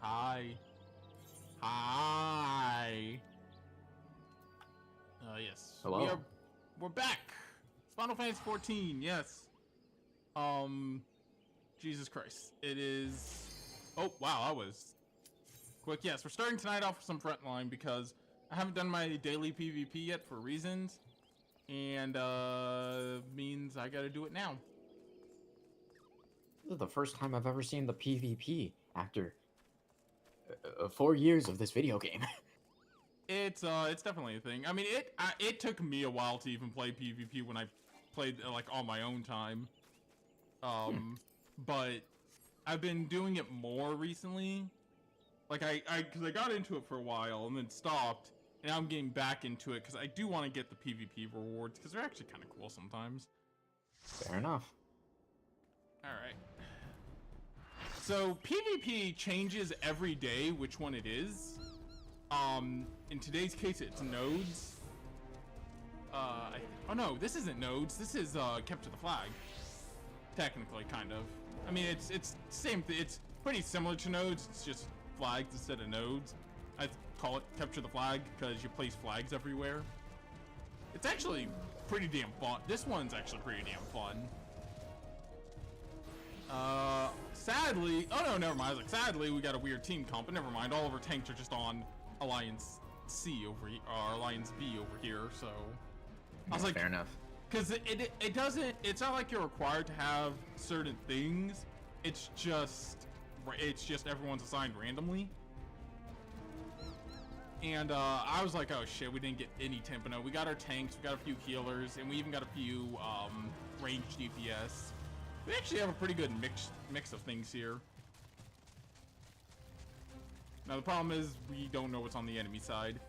Hi. Hi. Yes. Hello. We're back. Final Fantasy 14. Yes. Jesus Christ. It is. Oh wow, that was quick. Yes, we're starting tonight off with some frontline because I haven't done my daily PvP yet for reasons, and means I got to do it now. This is the first time I've ever seen the PvP after 4 years of this video game. It's definitely a thing. I mean, it took me a while to even play PvP when I played like on my own time. But I've been doing it more recently. Like because I got into it for a while and then stopped, and now I'm getting back into it because I do want to get the PvP rewards because they're actually kind of cool sometimes. Fair enough. All right. So PvP changes every day which one it is. In today's case, it's nodes. Oh no, this isn't nodes. This is capture the flag. Technically, kind of. I mean, it's same thing. It's pretty similar to nodes. It's just flags instead of nodes. I call it capture the flag because you place flags everywhere. It's actually pretty damn fun. This one's actually pretty damn fun. Sadly, oh no, never mind. I was like, sadly, we got a weird team comp, but never mind. All of our tanks are just on Alliance C over here, or Alliance B over here. So I was like, fair enough. Because it doesn't. It's not like you're required to have certain things. It's just everyone's assigned randomly. And I was like, oh shit, we didn't get any Timpano. We got our tanks, we got a few healers, and we even got a few ranged DPS. We actually have a pretty good mix of things here. Now the problem is we don't know what's on the enemy side.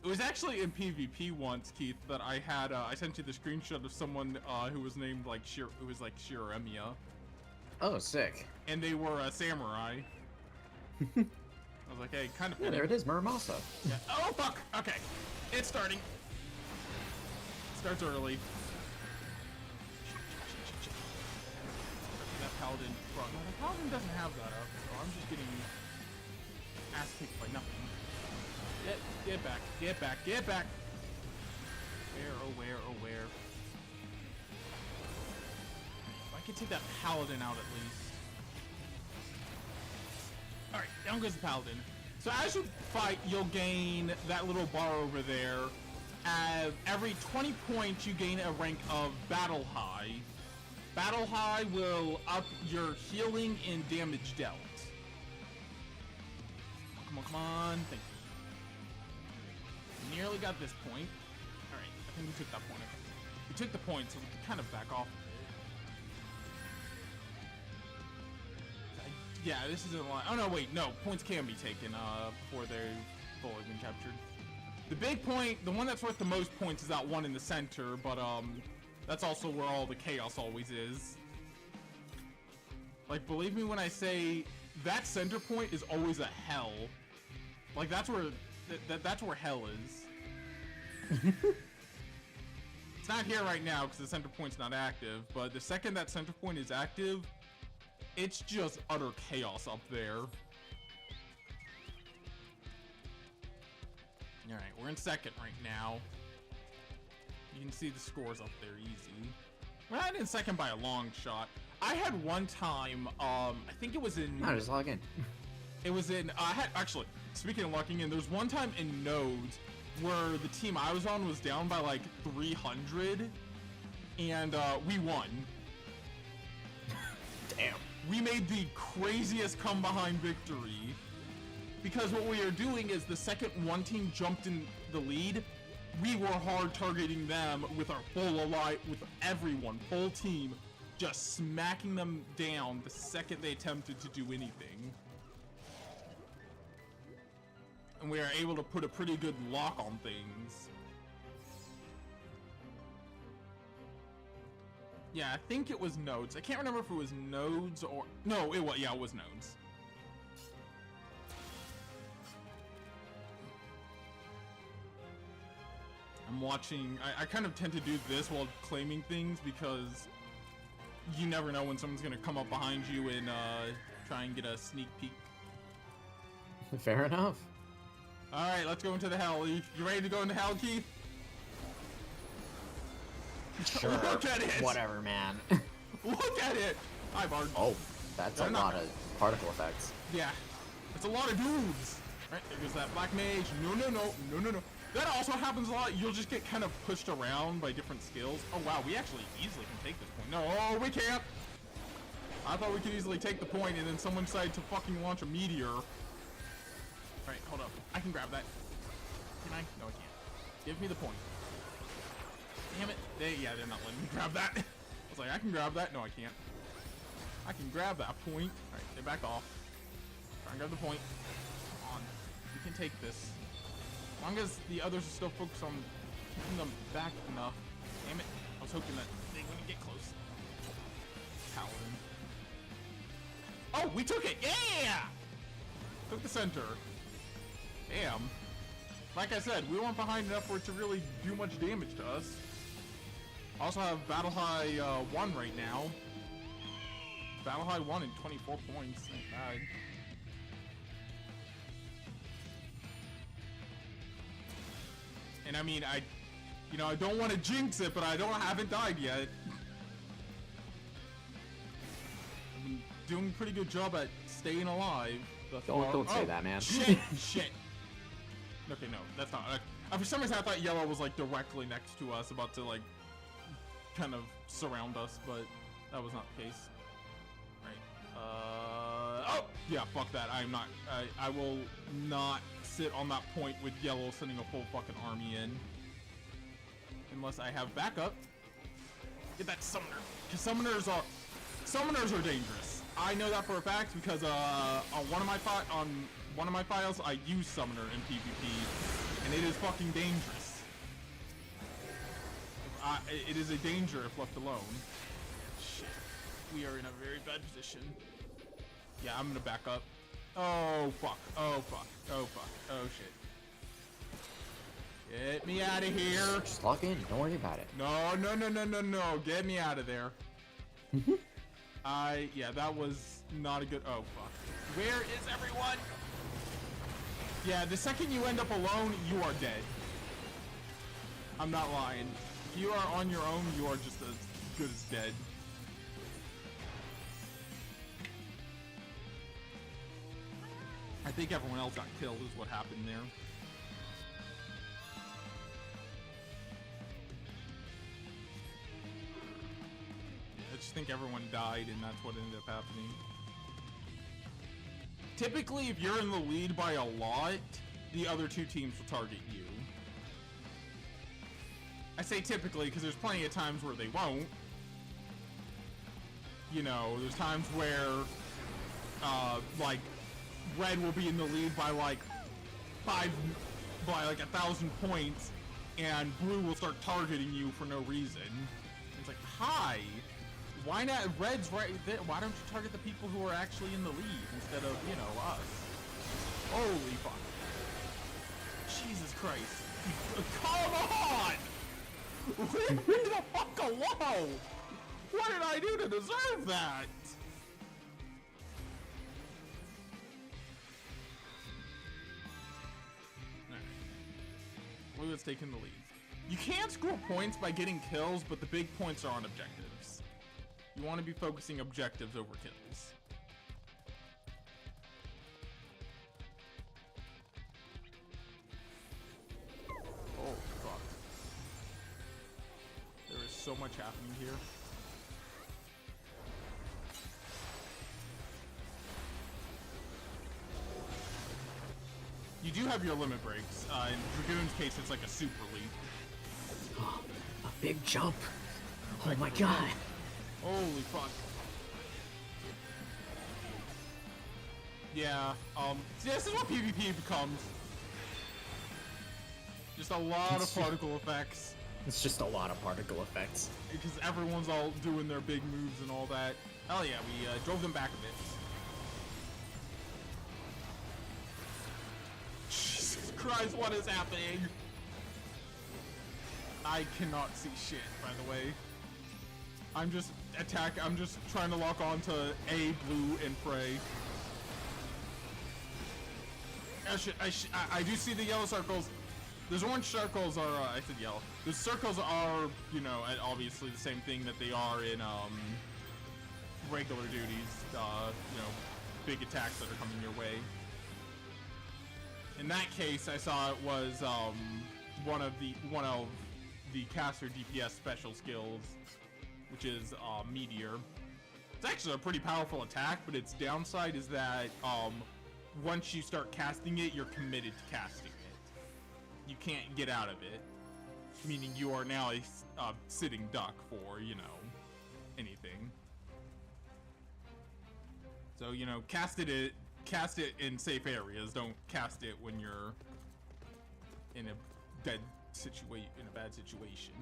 It was actually in PvP once, Keith, that I had I sent you the screenshot of someone who was named like Shiremiya. Oh, sick. And they were a samurai. I was like, hey, kind of. Yeah, there it is, Muramasa. Yeah. Oh fuck! Okay, it's starting. Starts early. That paladin front. Well, the paladin doesn't have that up, so I'm just getting ass kicked by nothing. Get back, get back, get back! Where, oh where, oh where? If I could take that paladin out at least. Alright, down goes the paladin. So as you fight, you'll gain that little bar over there. Every 20 points, you gain a rank of Battle High. Battle High will up your healing and damage dealt. Come on, come on. Thank you. Nearly got this point. Alright, I think we took that point. We took the point, so we can kind of back off a bit. Yeah, this isn't a lot. Oh no, wait, no. Points can be taken before they've fully been captured. The big point, the one that's worth the most points is that one in the center, but that's also where all the chaos always is. Like, believe me when I say that center point is always a hell. Like, that's where that's where hell is. It's not here right now because the center point's not active, but the second that center point is active, it's just utter chaos up there. Alright, we're in second right now. You can see the scores up there easy. We're not in second by a long shot. I had one time, I think it was in... No, just log in. It was in, actually, speaking of locking in, there's one time in Nodes where the team I was on was down by like 300, and we won. Damn. We made the craziest come behind victory. Because what we were doing is the second one team jumped in the lead, we were hard targeting them with our full ally, with everyone, full team, just smacking them down the second they attempted to do anything. And we are able to put a pretty good lock on things. Yeah, I think it was Nodes. I can't remember if it was Nodes or... No, it was, yeah, it was Nodes. I'm watching... I kind of tend to do this while claiming things because you never know when someone's going to come up behind you and try and get a sneak peek. Fair enough. Alright, let's go into the hell. You ready to go into hell, Keith? Sure. Look at it! Whatever, man. Look at it! Hi, Bard. Oh, that's a lot of particle effects. Yeah. It's a lot of dudes! Right, there goes that black mage. No. That also happens a lot. You'll just get kind of pushed around by different skills. Oh, wow, we actually easily can take this point. No, we can't! I thought we could easily take the point, and then someone decided to fucking launch a meteor. Alright, hold up. I can grab that. Can I? No, I can't. Give me the point. Damn it. Yeah, they're not letting me grab that. I was like, I can grab that. No, I can't. I can grab that point. Alright, they back off. Try and grab the point. Come on. You can take this. As long as the others are still focused on keeping them back enough. Damn it. I was hoping that they wouldn't get close. Paladin. Oh, we took it! Yeah! Took the center. Damn. Like I said, we weren't behind enough for it to really do much damage to us. Also have Battle High 1 right now. Battle High 1 and 24 points. Thank God. And I mean, I don't want to jinx it, but I haven't died yet. I've been doing a pretty good job at staying alive. Don't say that, man. Shit. Okay, no, that's not. For some reason, I thought yellow was like directly next to us, about to like kind of surround us, but that was not the case. Right. Oh, yeah. Fuck that. I'm not. I will not sit on that point with yellow sending a full fucking army in, unless I have backup. Get that summoner, because summoners are dangerous. I know that for a fact because on one of my files I use summoner in PvP, and it is fucking dangerous. It is a danger if left alone. Shit, we are in a very bad position. Yeah, I'm gonna back up. Oh fuck! Oh fuck! Oh fuck! Oh shit! Get me out of here! Just log in. Don't worry about it. No! Get me out of there! Yeah, that was not a good. Oh fuck! Where is everyone? Yeah, the second you end up alone, you are dead. I'm not lying. If you are on your own, you are just as good as dead. I think everyone else got killed is what happened there. I just think everyone died and that's what ended up happening. Typically, if you're in the lead by a lot, the other two teams will target you. I say typically because there's plenty of times where they won't. You know, there's times where, like, red will be in the lead by like 1,000 points, and blue will start targeting you for no reason. It's like, hi, why not? Red's right there. Why don't you target the people who are actually in the lead instead of, you know, us? Holy fuck! Jesus Christ! Come on! Leave me the fuck alone! What did I do to deserve that? Blue has taken the lead. You can score points by getting kills, but the big points are on objectives. You want to be focusing objectives over kills. Oh, fuck. There is so much happening here. You do have your limit breaks. In Dragoon's case, it's like a super leap. A big jump. Oh my god. Holy fuck. Yeah, see, this is what PvP becomes. Just a lot of particle effects. It's just a lot of particle effects. Because everyone's all doing their big moves and all that. Hell yeah, we drove them back a bit. Jesus Christ, what is happening? I cannot see shit, by the way. I'm just trying to lock on to A, blue, and Frey. I do see the yellow circles. Those orange circles are, I said yellow. The circles are, you know, obviously the same thing that they are in, regular duties. You know, big attacks that are coming your way. In that case, I saw it was, one of the caster DPS special skills, which is, Meteor. It's actually a pretty powerful attack, but its downside is that, once you start casting it, you're committed to casting it. You can't get out of it, meaning you are now a sitting duck for, you know, anything. So, you know, cast it in safe areas. Don't cast it when you're in a bad situation.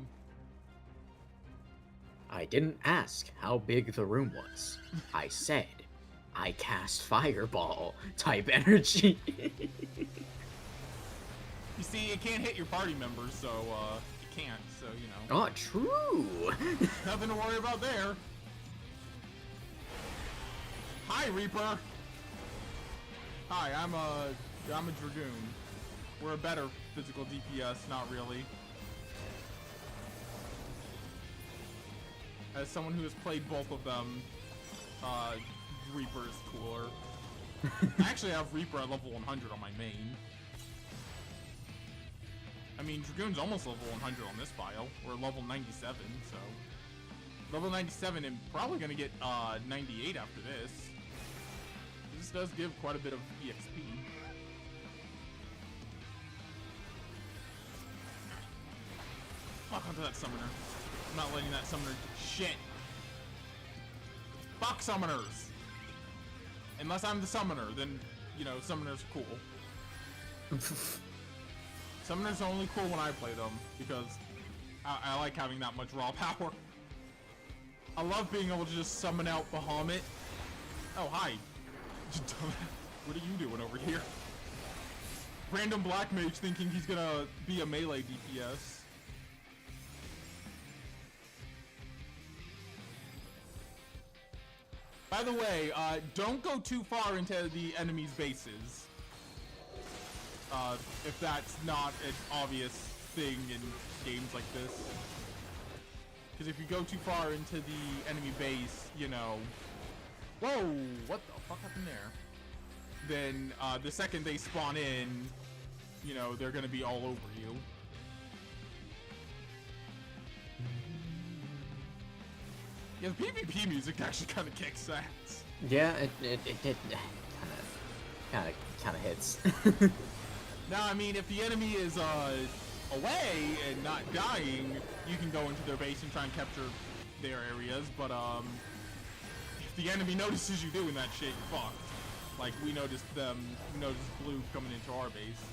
I didn't ask how big the room was. I said, I cast fireball type energy. You see, it can't hit your party members, so, it can't, so, you know. Oh, true. Nothing to worry about there. Hi, Reaper. Hi, I'm a Dragoon. We're a better physical DPS, not really. As someone who has played both of them, Reaper is cooler. I actually have Reaper at level 100 on my main. I mean, Dragoon's almost level 100 on this file. We're level 97, so... Level 97 and probably gonna get, 98 after this. This does give quite a bit of EXP. Fuck onto that summoner. I'm not letting that summoner do shit. Fuck summoners! Unless I'm the summoner, then, you know, summoners are cool. Summoners are only cool when I play them, because I like having that much raw power. I love being able to just summon out Bahamut. Oh, hi. What are you doing over here? Random black mage thinking he's gonna be a melee DPS. By the way, don't go too far into the enemy's bases. If that's not an obvious thing in games like this. Because if you go too far into the enemy base, you know... Whoa! What the fuck happened there? Then, the second they spawn in, you know, they're gonna be all over you. Yeah, the PvP music actually kind of kicks ass. Yeah, it kind of hits. Now, I mean, if the enemy is away and not dying, you can go into their base and try and capture their areas. But if the enemy notices you doing that shit, you're fucked. Like we noticed blue coming into our base,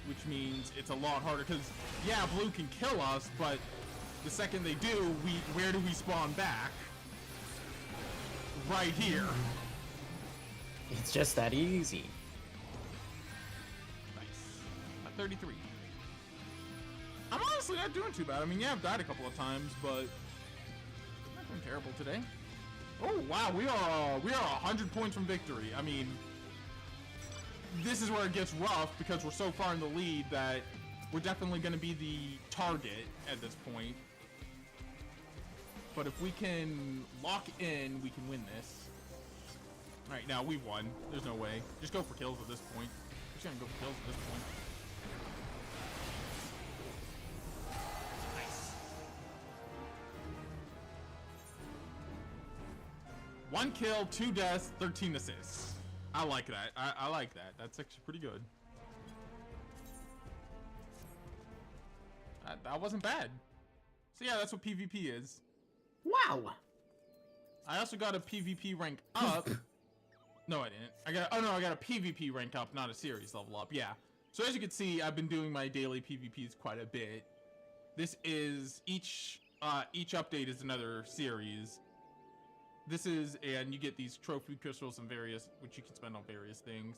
which means it's a lot harder. Because yeah, blue can kill us, but the second they do, where do we spawn back? Right here. It's just that easy. Nice. At 33. I'm honestly not doing too bad. I mean, yeah, I've died a couple of times, but I'm not doing terrible today. Oh wow, we are 100 points from victory. I mean, this is where it gets rough because we're so far in the lead that we're definitely going to be the target at this point. But if we can lock in, we can win this. Alright, now we won. There's no way. Just go for kills at this point. We're just gonna go for kills at this point. Nice. 1 kill, 2 deaths, 13 assists. I like that. I like that. That's actually pretty good. That wasn't bad. So yeah, that's what PvP is. Wow. I also got a PvP rank up. No, I didn't. I got a PvP rank up, not a series level up. Yeah. So as you can see, I've been doing my daily PvPs quite a bit. This is each update is another series. This is, and you get these trophy crystals and various, which you can spend on various things.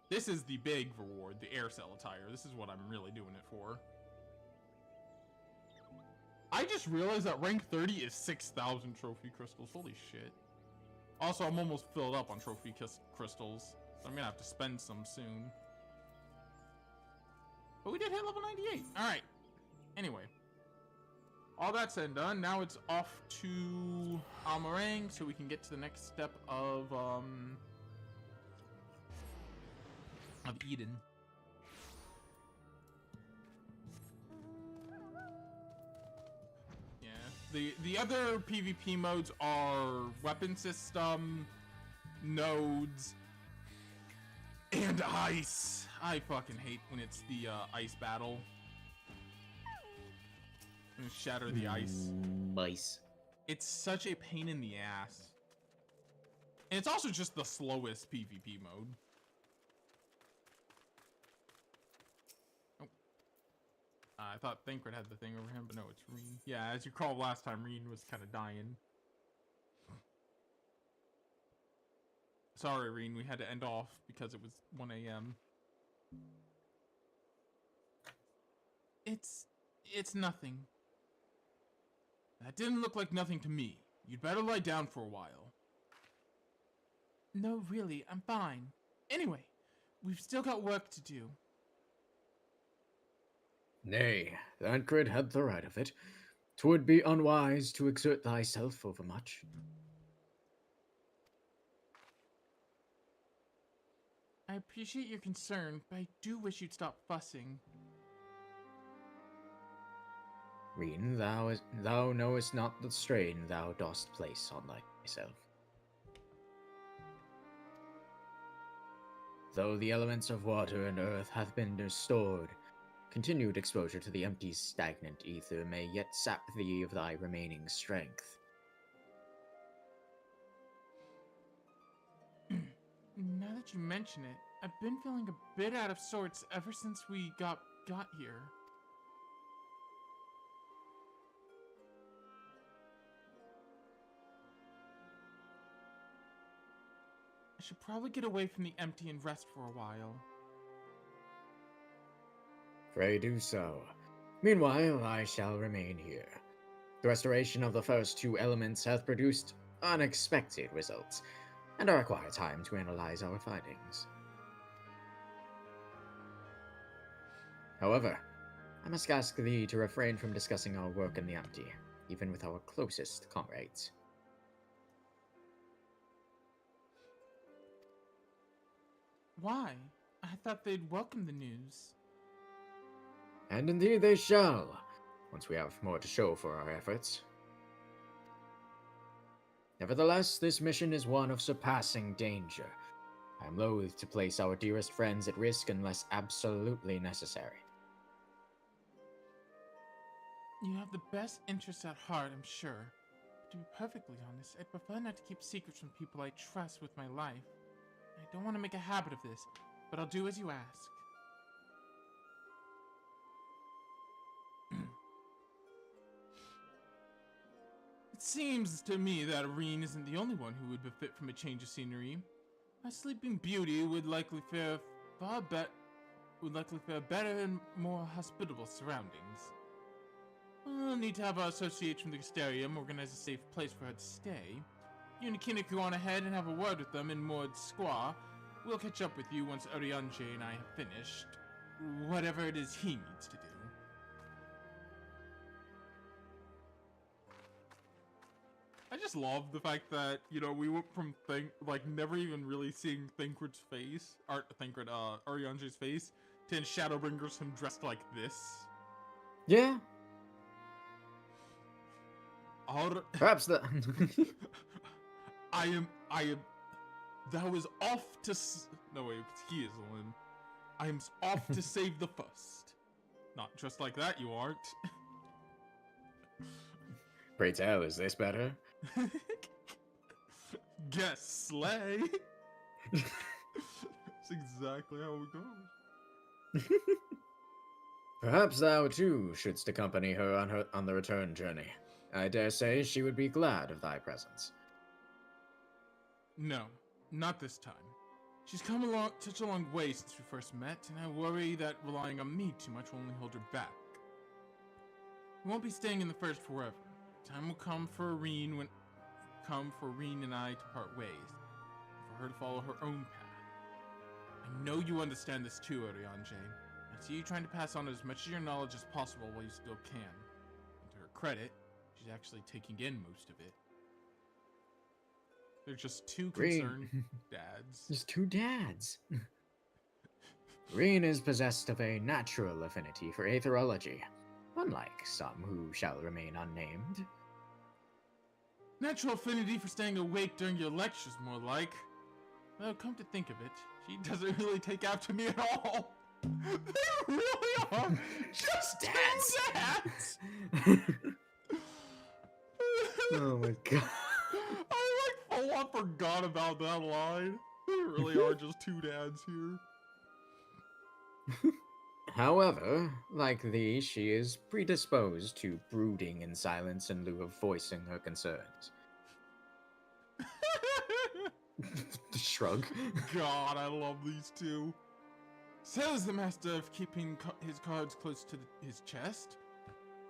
This is the big reward, the air cell attire. This is what I'm really doing it for. I just realized that rank 30 is 6,000 trophy crystals. Holy shit. Also, I'm almost filled up on trophy crystals. So I'm gonna have to spend some soon. But we did hit level 98. Alright. Anyway. All that said and done, now it's off to Almarang so we can get to the next step of Eden. Yeah. The other PvP modes are weapon system, nodes, and ice. I fucking hate when it's the ice battle. And shatter the ice. Nice. It's such a pain in the ass. And it's also just the slowest PvP mode. Oh. I thought Thancred had the thing over him, but no, it's Reen. Yeah, as you recall last time, Reen was kind of dying. Sorry, Reen, we had to end off because it was 1 a.m. It's nothing. That didn't look like nothing to me. You'd better lie down for a while. No, really, I'm fine. Anyway, we've still got work to do. Nay, Thancred had the right of it. 'Twould be unwise to exert thyself overmuch. I appreciate your concern, but I do wish you'd stop fussing. Reen, thou knowest not the strain thou dost place on thyself. Though the elements of water and earth hath been restored, continued exposure to the empty, stagnant ether may yet sap thee of thy remaining strength. Now that you mention it, I've been feeling a bit out of sorts ever since we got here. I should probably get away from the empty and rest for a while. Pray do so. Meanwhile, I shall remain here. The restoration of the first two elements hath produced unexpected results, and I require time to analyze our findings. However, I must ask thee to refrain from discussing our work in the empty, even with our closest comrades. Why? I thought they'd welcome the news. And indeed they shall, once we have more to show for our efforts. Nevertheless, this mission is one of surpassing danger. I am loath to place our dearest friends at risk unless absolutely necessary. You have the best interests at heart, I'm sure. But to be perfectly honest, I'd prefer not to keep secrets from people I trust with my life. I don't want to make a habit of this, but I'll do as you ask. It seems to me that Reen isn't the only one who would benefit from a change of scenery. My Sleeping Beauty would likely fare better in more hospitable surroundings. We'll need to have our associates from the Gastarium organize a safe place for her to stay. You and Kinnick go on ahead and have a word with them in Mord Squaw. We'll catch up with you once Oriange and I have finished whatever it is he needs to do. I just love the fact that, you know, we went from never even really seeing Thancred's face, Oriange's face, to in Shadowbringers him dressed like this. Yeah. Perhaps that. I am. That was off to. No wait, he is Lynn. I am off to save the first. Not just like that, you aren't. Pray tell, is this better? Guess slay. That's exactly how it goes. Perhaps thou too shouldst accompany her on the return journey. I dare say she would be glad of thy presence. No, not this time. She's come such a long way since we first met, and I worry that relying on me too much will only hold her back. We won't be staying in the first forever. Time will come for Reen when come for Reen and I to part ways, for her to follow her own path. I know you understand this too, Oriange. I see you trying to pass on as much of your knowledge as possible while you still can. And to her credit, she's actually taking in most of it. They're just two Reen. concerned dads. There's two dads. Reen is possessed of a natural affinity for aetherology, unlike some who shall remain unnamed. Natural affinity for staying awake during your lectures, more like. Well, come to think of it, she doesn't really take after me at all. They really are just Dads. two dads. Oh my god. I full on forgot about that line. They really are just two dads here. However, like thee, she is predisposed to brooding in silence in lieu of voicing her concerns. Shrug. God, I love these two. Says the master of keeping his cards close to his chest.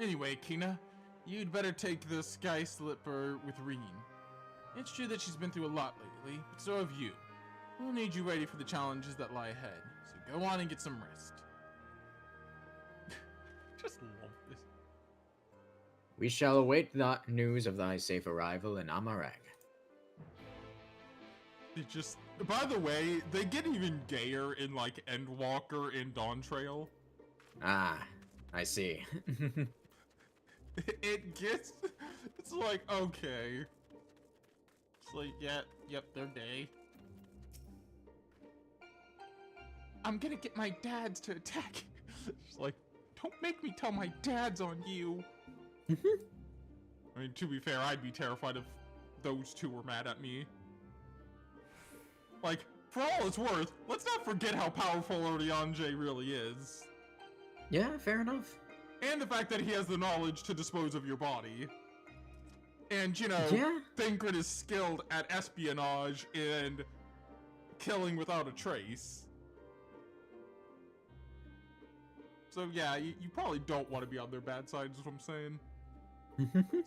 Anyway, Kina, you'd better take the Sky Slipper with Reen. It's true that she's been through a lot lately, but so have you. We'll need you ready for the challenges that lie ahead, so go on and get some rest. Just love this. We shall await the news of thy safe arrival in Amarag. It just, by the way, they get even gayer in like Endwalker and Dawn Trail. Ah, I see. It gets, it's like, okay. It's like, yeah, yep, they're gay. I'm gonna get my dads to attack. It's like, don't make me tell my dad's on you. I mean, to be fair, I'd be terrified if those two were mad at me. Like, for all it's worth, let's not forget how powerful Oriange really is. Yeah, fair enough. And the fact that he has the knowledge to dispose of your body. And, you know, Yeah. Thancred is skilled at espionage and killing without a trace. So yeah, you probably don't want to be on their bad side, is what I'm saying.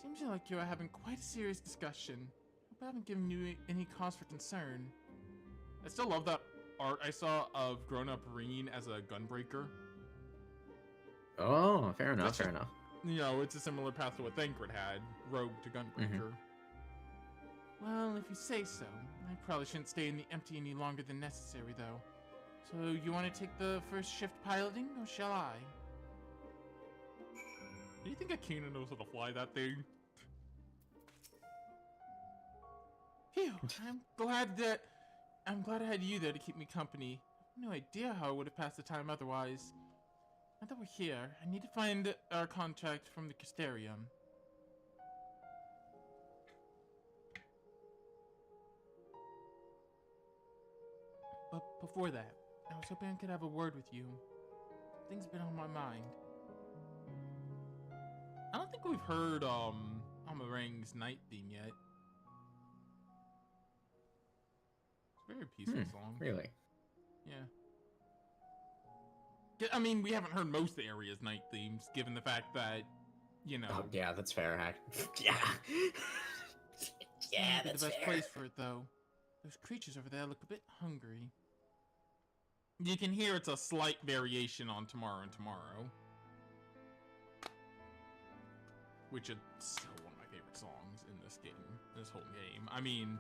Seems like you are having quite a serious discussion. Hope I haven't given you any cause for concern. I still love that art I saw of grown-up Reen as a gunbreaker. Oh, fair enough, That's fair just- enough. You know, it's a similar path to what Thancred had, rogue to gunbreaker. Well, if you say so. I probably shouldn't stay in the empty any longer than necessary, though. So, you want to take the first shift piloting, or shall I? Do you think Akina knows how to fly that thing? Phew, I'm glad I had you there to keep me company. I have no idea how I would have passed the time otherwise. Now that we're here, I need to find our contact from the Casterium. But before that, I was hoping I could have a word with you. Things been on my mind. I don't think we've heard Amarang's night theme yet. It's a very peaceful song. Really? Yeah. I mean, we haven't heard most of the area's night themes, given the fact that, you know. Oh, yeah, that's fair. Yeah. Yeah, might be that's the best fair. place for it, though. Those creatures over there look a bit hungry. You can hear it's a slight variation on Tomorrow and Tomorrow. Which is so one of my favorite songs in this game, this whole game. I mean,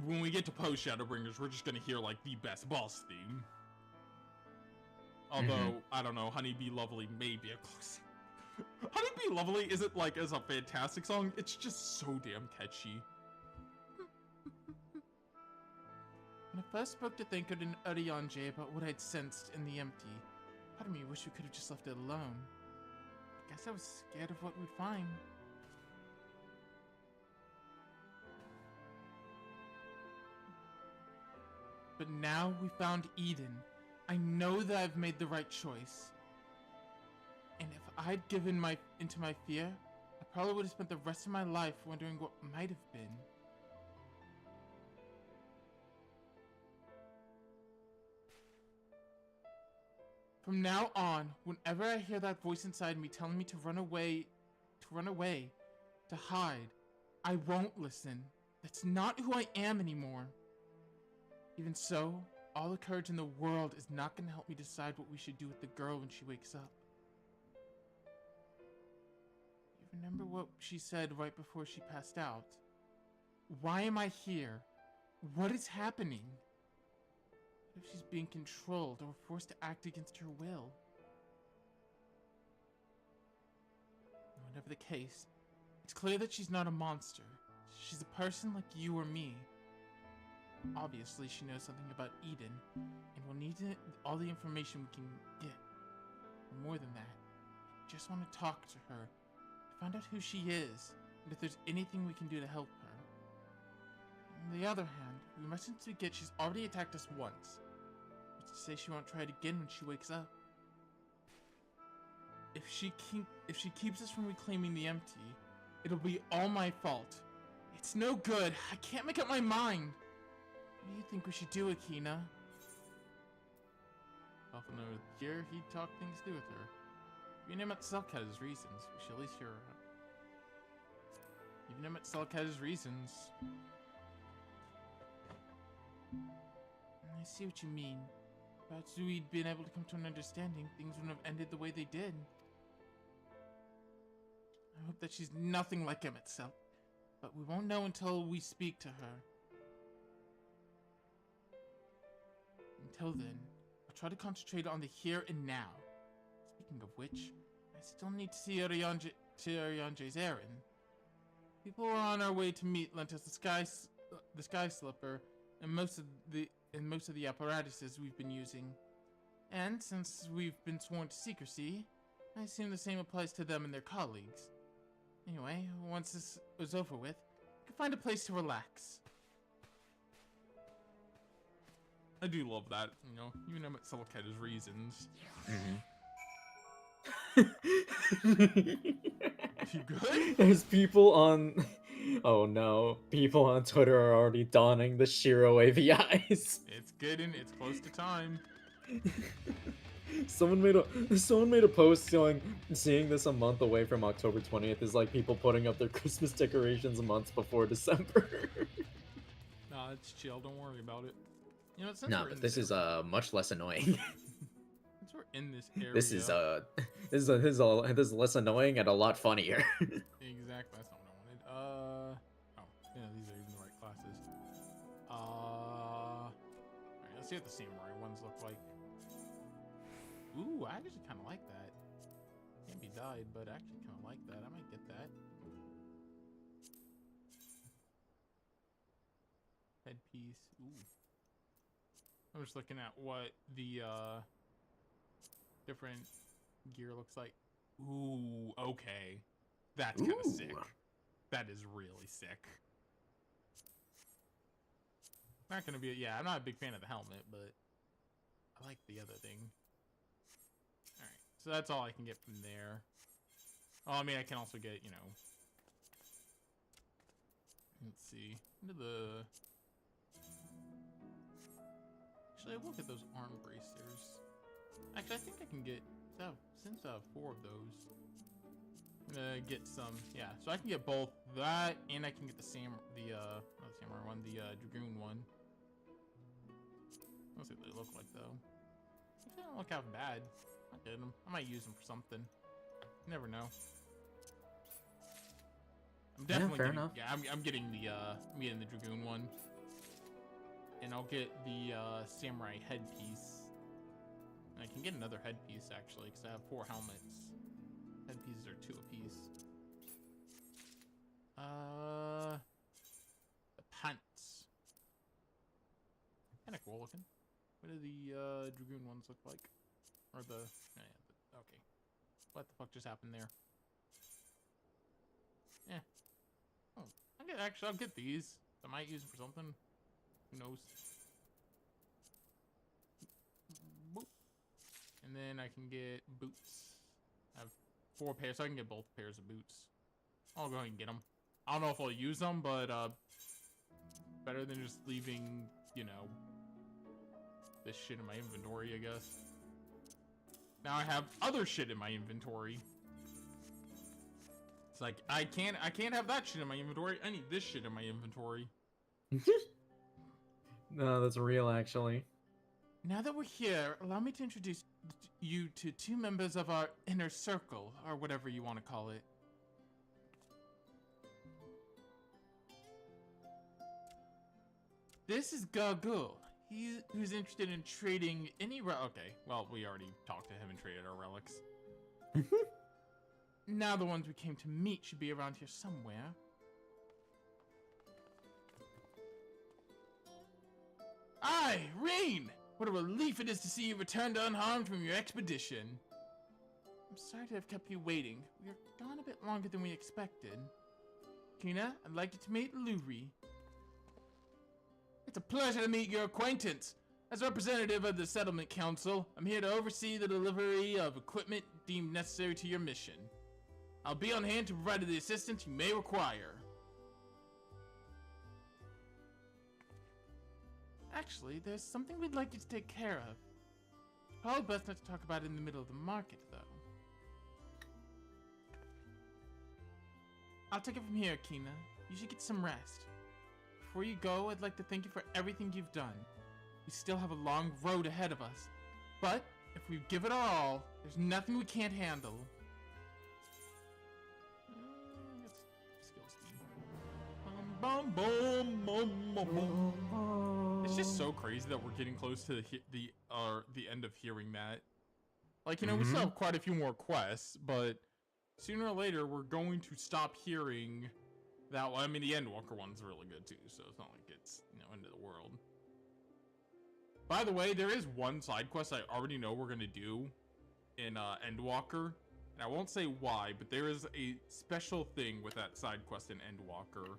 when we get to post Shadowbringers, we're just gonna hear like the best boss theme. Although, I don't know, Honeybee Lovely may be a close. Honeybee Lovely isn't like as a fantastic song, it's just so damn catchy. When I first spoke to Thancred and Oriange about what I'd sensed in the empty, part of me wished we could have just left it alone. I guess I was scared of what we'd find. But now we found Eden. I know that I've made the right choice. And if I'd given into my fear, I probably would have spent the rest of my life wondering what might have been. From now on, whenever I hear that voice inside me telling me to run away, to hide, I won't listen. That's not who I am anymore. Even so, all the courage in the world is not going to help me decide what we should do with the girl when she wakes up. You remember what she said right before she passed out? Why am I here? What is happening? What if she's being controlled or forced to act against her will? Whatever the case, it's clear that she's not a monster. She's a person like you or me. Obviously, she knows something about Eden, and we'll need all the information we can get. More than that, I just want to talk to her, to find out who she is, and if there's anything we can do to help her. On the other hand, we mustn't forget she's already attacked us once. What's to say she won't try it again when she wakes up? If she keeps us from reclaiming the empty, it'll be all my fault. It's no good. I can't make up my mind. What do you think we should do, Akina? Often over here, he'd talk things through with her. Even Emet-Selch had his reasons. We should at least hear her out. Even Emet-Selch had his reasons. I see what you mean. Perhaps if we'd been able to come to an understanding, things wouldn't have ended the way they did. I hope that she's nothing like Emet-Selch, but we won't know until we speak to her. Until then, I'll try to concentrate on the here and now. Speaking of which, I still need to see Urianger's errand. People are on our way to meet Lentus the Sky Slipper, and most of the apparatuses we've been using. And since we've been sworn to secrecy, I assume the same applies to them and their colleagues. Anyway, once this is over with, we can find a place to relax. I do love that, you know, even Emet-Selch had his reasons. You good? There's people on... Oh no, people on Twitter are already donning the Shiro AVIs. It's getting, it's close to time. Someone made a post going, seeing this a month away from October 20th is like people putting up their Christmas decorations months before December. Nah, it's chill, don't worry about it. You know, since No, but this is much less annoying. Since we're in this area, this is less annoying and a lot funnier. Exactly, that's not what I wanted. Oh, yeah, these are even the right classes. Alright, let's see what the samurai ones look like. Ooh, I actually kind of like that. Can't be dyed, but I actually kind of like that. I might get that. Headpiece. Ooh. I'm just looking at what the different gear looks like. Ooh, okay. That's kind of sick. That is really sick. Not gonna be, yeah, I'm not a big fan of the helmet, but I like the other thing. Alright, so that's all I can get from there. Oh, I mean, I can also get, you know, let's see, into the... Actually, I will get those arm bracers. Actually, I think I can get, since I have 4 of those, I'm gonna get some, yeah, so I can get both that, and I can get the not the samurai one, the dragoon one. Let's see what they look like, though. They don't look half bad. I'll get them. I might use them for something. You never know. I'm definitely fair getting, enough. yeah, I'm getting the dragoon one. And I'll get the samurai headpiece. And I can get another headpiece, actually, because I have 4 helmets. Headpieces are 2 apiece. The pants. Kinda cool looking. What do the dragoon ones look like? Or the... okay. What the fuck just happened there? Yeah. Oh, I'll get these. I might use them for something. Who knows? Boop. And then I can get boots. I have 4 pairs, so I can get both pairs of boots. I'll go ahead and get them. I don't know if I'll use them, but better than just leaving, you know, this shit in my inventory, I guess. Now I have other shit in my inventory. It's like, I can't have that shit in my inventory. I need this shit in my inventory. No, that's real, actually. Now that we're here, allow me to introduce you to two members of our inner circle, or whatever you want to call it. This is Gargul. Who's interested in trading any okay, well, we already talked to him and traded our relics. Now the ones we came to meet should be around here somewhere. Aye, Rain! What a relief it is to see you returned unharmed from your expedition. I'm sorry to have kept you waiting. We are gone a bit longer than we expected. Kina, I'd like you to meet Luri. It's a pleasure to meet your acquaintance. As representative of the Settlement Council, I'm here to oversee the delivery of equipment deemed necessary to your mission. I'll be on hand to provide the assistance you may require. Actually, there's something we'd like you to take care of. It's probably best not to talk about it in the middle of the market, though. I'll take it from here, Kina. You should get some rest. Before you go, I'd like to thank you for everything you've done. We still have a long road ahead of us. But, if we give it our all, there's nothing we can't handle. It's just so crazy that we're getting close to the end of hearing that. Like, you know, we still have quite a few more quests, but sooner or later we're going to stop hearing that one. I mean, the Endwalker one's really good too, so it's not like it's, you know, end of the world. By the way, there is one side quest I already know we're gonna do in Endwalker, and I won't say why, but there is a special thing with that side quest in Endwalker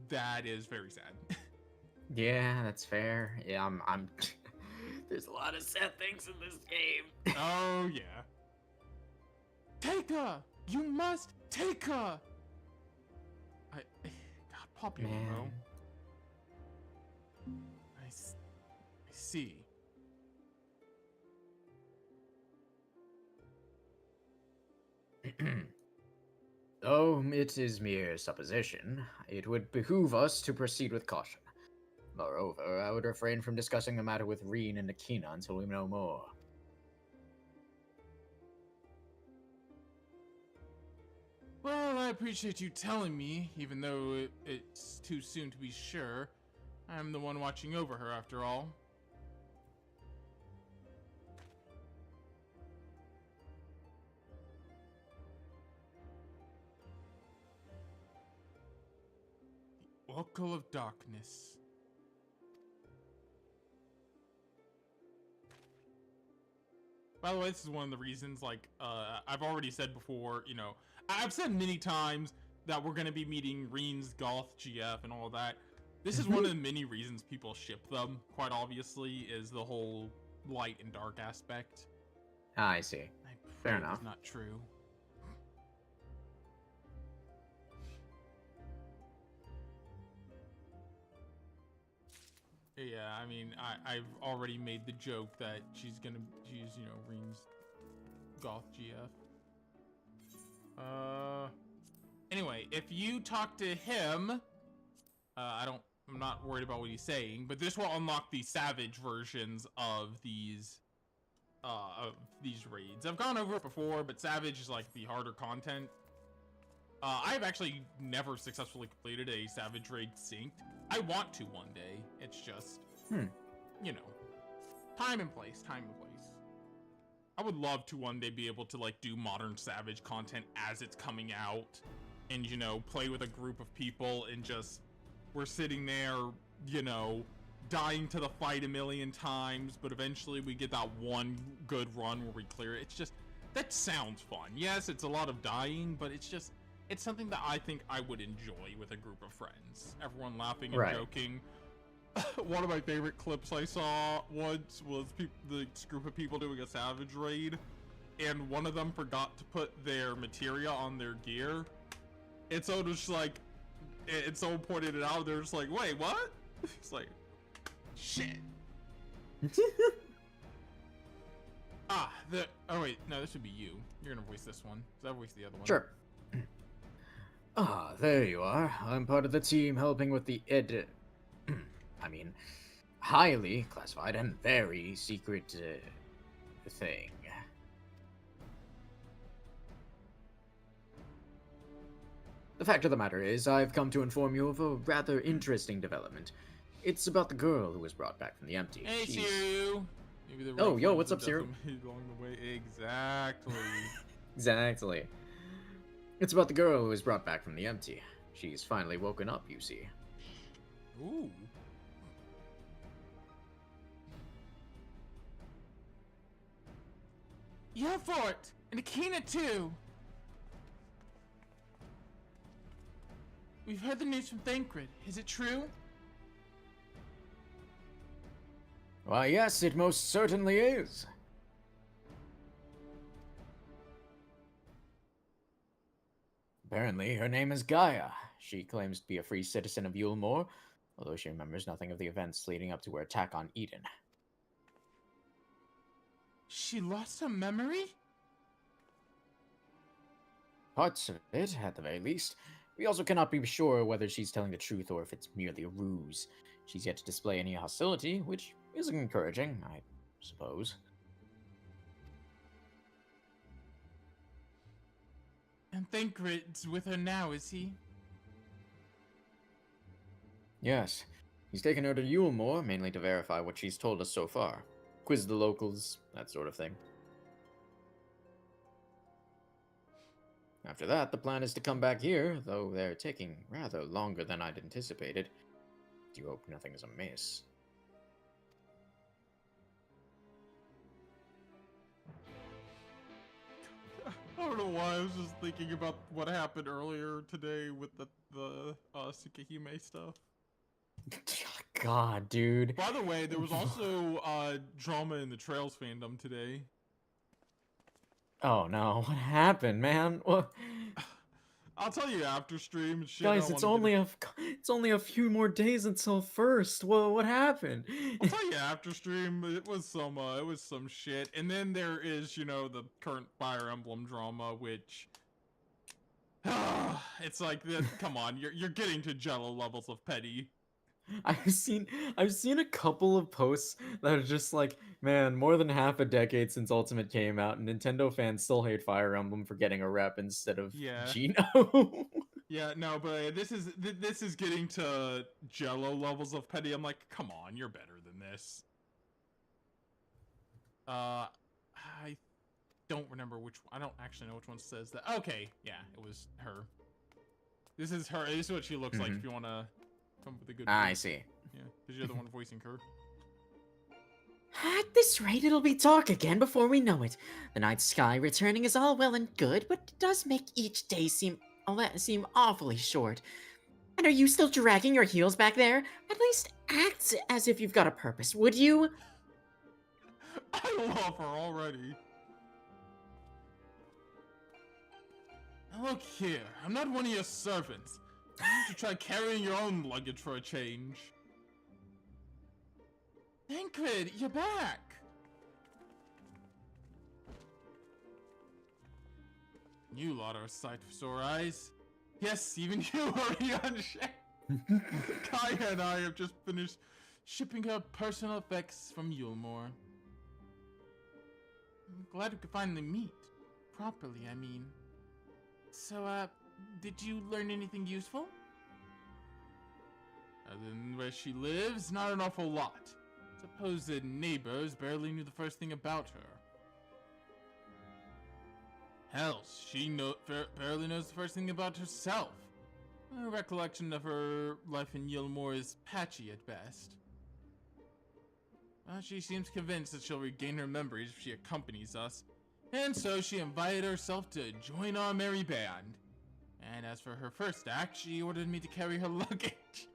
that is very sad. Yeah, that's fair. Yeah, I'm there's a lot of sad things in this game. Oh yeah. Take her! You must take her! God, popular, bro. I see. Though it is mere supposition, it would behoove us to proceed with caution. Moreover, I would refrain from discussing the matter with Reen and Akina until we know more. Well, I appreciate you telling me, even though it's too soon to be sure. I'm the one watching over her, after all. The Oracle of Darkness. By the way, this is one of the reasons, like, I've already said before, you know, I've said many times that we're going to be meeting Reen's Goth GF and all that. This is one of the many reasons people ship them, quite obviously, is the whole light and dark aspect. Ah, I see. Fair enough. It's not true. Yeah, I mean, I've already made the joke that she's, you know, Reen's Goth GF. Anyway, if you talk to him, I'm not worried about what he's saying, but this will unlock the Savage versions of these raids. I've gone over it before, but Savage is like the harder content. I've actually never successfully completed a Savage raid synced. I want to one day. It's just, you know, time and place. I would love to one day be able to like do modern Savage content as it's coming out, and you know, play with a group of people and just we're sitting there, you know, dying to the fight a million times, but eventually we get that one good run where we clear it. It's just, that sounds fun. Yes, it's a lot of dying, but it's just, it's something that I think I would enjoy with a group of friends. Everyone laughing and joking. One of my favorite clips I saw once was this group of people doing a Savage raid, and one of them forgot to put their materia on their gear. And so just like, and someone pointed it out, they're just like, wait, what? It's like, shit. Oh wait, no, this should be you. You're gonna voice this one, because I voiced the other one. Sure. Ah, there you are. I'm part of the team helping with the I mean, highly classified and very secret thing. The fact of the matter is, I've come to inform you of a rather interesting development. It's about the girl who was brought back from the empty. Hey, She's- Siru! Maybe the Oh, rough yo, ones what's who up, Siru? definitely along the way. Exactly. Exactly. It's about the girl who was brought back from the empty. She's finally woken up, you see. Ooh. You're Fort! And Akina too! We've heard the news from Thancred. Is it true? Why, yes, it most certainly is. Apparently, her name is Gaia. She claims to be a free citizen of Yulmore, although she remembers nothing of the events leading up to her attack on Eden. She lost her memory? Parts of it, at the very least. We also cannot be sure whether she's telling the truth or if it's merely a ruse. She's yet to display any hostility, which is encouraging, I suppose. And Thancred's with her now, is he? Yes, he's taken her to Yulmore, mainly to verify what she's told us so far. Quiz the locals, that sort of thing. After that, the plan is to come back here, though they're taking rather longer than I'd anticipated. Do hope nothing is amiss. I don't know why, I was just thinking about what happened earlier today with the Tsukihime stuff. God, dude. By the way, there was also drama in the Trails fandom today. Oh no, what happened, man? What? I'll tell you after stream and shit. Guys, it's only a few more days until first. What happened? I'll tell you after stream. It was some shit. And then there is, you know, the current Fire Emblem drama, which it's like, come on, you're getting to Jello levels of petty. I've seen a couple of posts that are just like, man, more than half a decade since Ultimate came out, and Nintendo fans still hate Fire Emblem for getting a rep instead of Geno. Yeah, no, but this is getting to Jello levels of petty. I'm like, come on, you're better than this. I don't remember I don't actually know which one says that. Okay, yeah, it was her. This is her. This is what she looks like if you want to come up with a good I voice. see. Yeah, because you're the one voicing her. At this rate, it'll be dark again before we know it. The night sky returning is all well and good, but it does make each day seem awfully short. And are you still dragging your heels back there? At least act as if you've got a purpose, would you? I love her already. Now look here, I'm not one of your servants. Why don't you try carrying your own luggage for a change? Thancred, you're back! You lot are a sight for sore eyes. Yes, even you are Yanshe. Kaya and I have just finished shipping her personal effects from Yulmore. I'm glad we could finally meet. Properly, I mean. So, did you learn anything useful? Other than where she lives, not an awful lot. Supposed neighbors barely knew the first thing about her. Hell, she barely knows the first thing about herself. Her recollection of her life in Yulmore is patchy at best. Well, she seems convinced that she'll regain her memories if she accompanies us, and so she invited herself to join our merry band. And as for her first act, she ordered me to carry her luggage.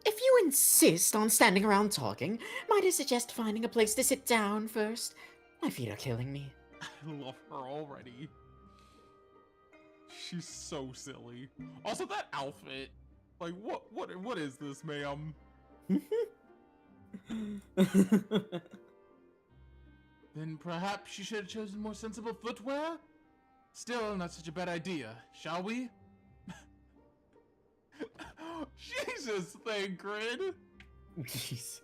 If you insist on standing around talking, might I suggest finding a place to sit down first? My feet are killing me. I love her already. She's so silly. Also, that outfit. Like, what is this, ma'am? Then perhaps you should have chosen more sensible footwear? Still, not such a bad idea, shall we? Jesus, Thancred! Jeez.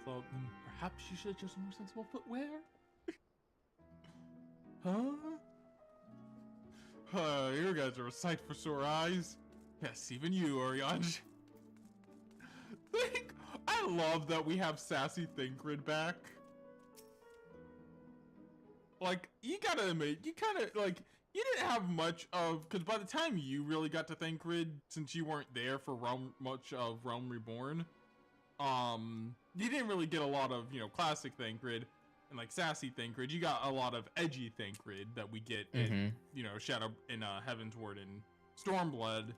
So, then perhaps you should have chosen more sensible footwear? Huh? You guys are a sight for sore eyes. Yes, even you, Oriange. I love that we have sassy Thancred back. Like, you gotta admit, you kind of, like, you didn't have much of, because by the time you really got to Thancred, since you weren't there for much of Realm Reborn, you didn't really get a lot of, you know, classic Thancred and, like, sassy Thancred. You got a lot of edgy Thancred that we get in, you know, Shadow, in, Heavensward and Stormblood.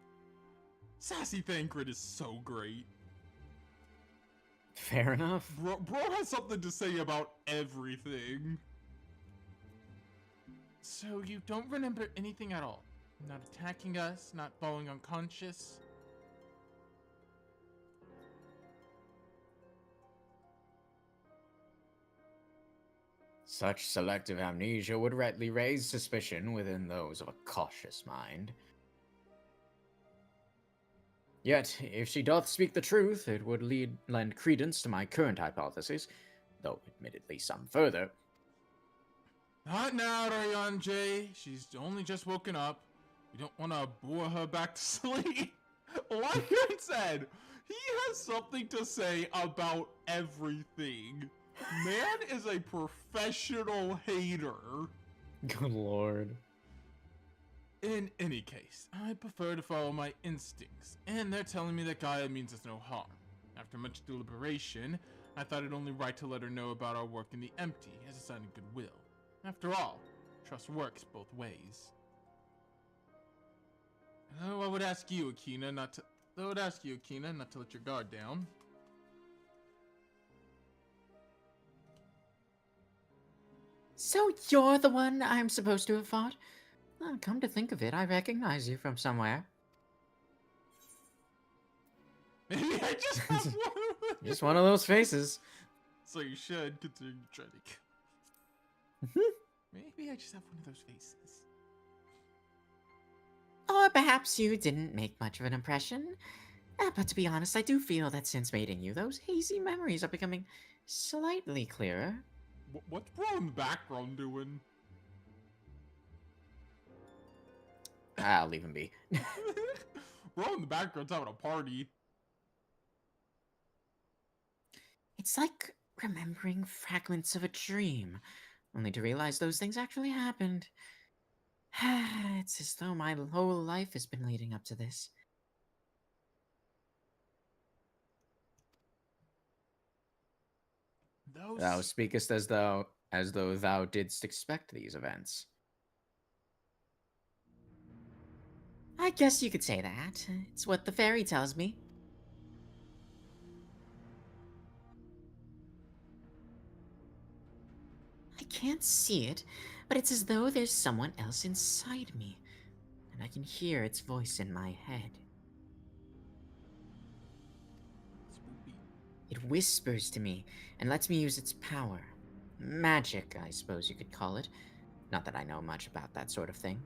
Sassy Thancred is so great. Fair enough. Bro has something to say about everything. So you don't remember anything at all? Not attacking us, not falling unconscious? Such selective amnesia would rightly raise suspicion within those of a cautious mind. Yet, if she doth speak the truth, it would lend credence to my current hypothesis, though admittedly some further. Not now, Oriange. She's only just woken up. We don't want to bore her back to sleep. Like I said, he has something to say about everything. Man is a professional hater. Good lord. In any case, I prefer to follow my instincts, and they're telling me that Gaia means us no harm. After much deliberation, I thought it only right to let her know about our work in the empty as a sign of goodwill. After all, trust works both ways. Oh, I would ask you, Akina, not to let your guard down. So you're the one I'm supposed to have fought? Oh, come to think of it, I recognize you from somewhere. Maybe I just have one of them. Just one of those faces. So you should, considering you're trying Maybe I just have one of those faces. Or perhaps you didn't make much of an impression. But to be honest, I do feel that since meeting you, those hazy memories are becoming slightly clearer. What's bro in the background doing? I'll leave him be. Bro in the background's having a party. It's like remembering fragments of a dream, only to realize those things actually happened. It's as though my whole life has been leading up to this. Thou speakest as though thou didst expect these events. I guess you could say that. It's what the fairy tells me. I can't see it, but it's as though there's someone else inside me, and I can hear its voice in my head. Spoopy. It whispers to me and lets me use its power. Magic, I suppose you could call it. Not that I know much about that sort of thing.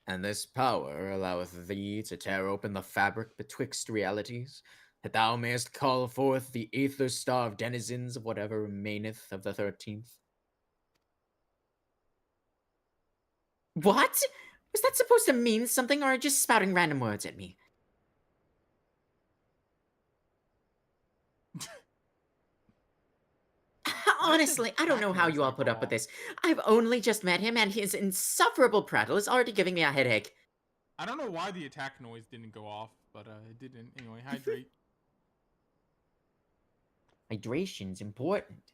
And this power alloweth thee to tear open the fabric betwixt realities, that thou mayest call forth the aether-starved denizens of whatever remaineth of the 13th. What? Was that supposed to mean something, or are you just spouting random words at me? Honestly, I don't know how you all put up with this. I've only just met him, and his insufferable prattle is already giving me a headache. I don't know why the attack noise didn't go off, but it didn't. Anyway, hydrate. Hydration's important.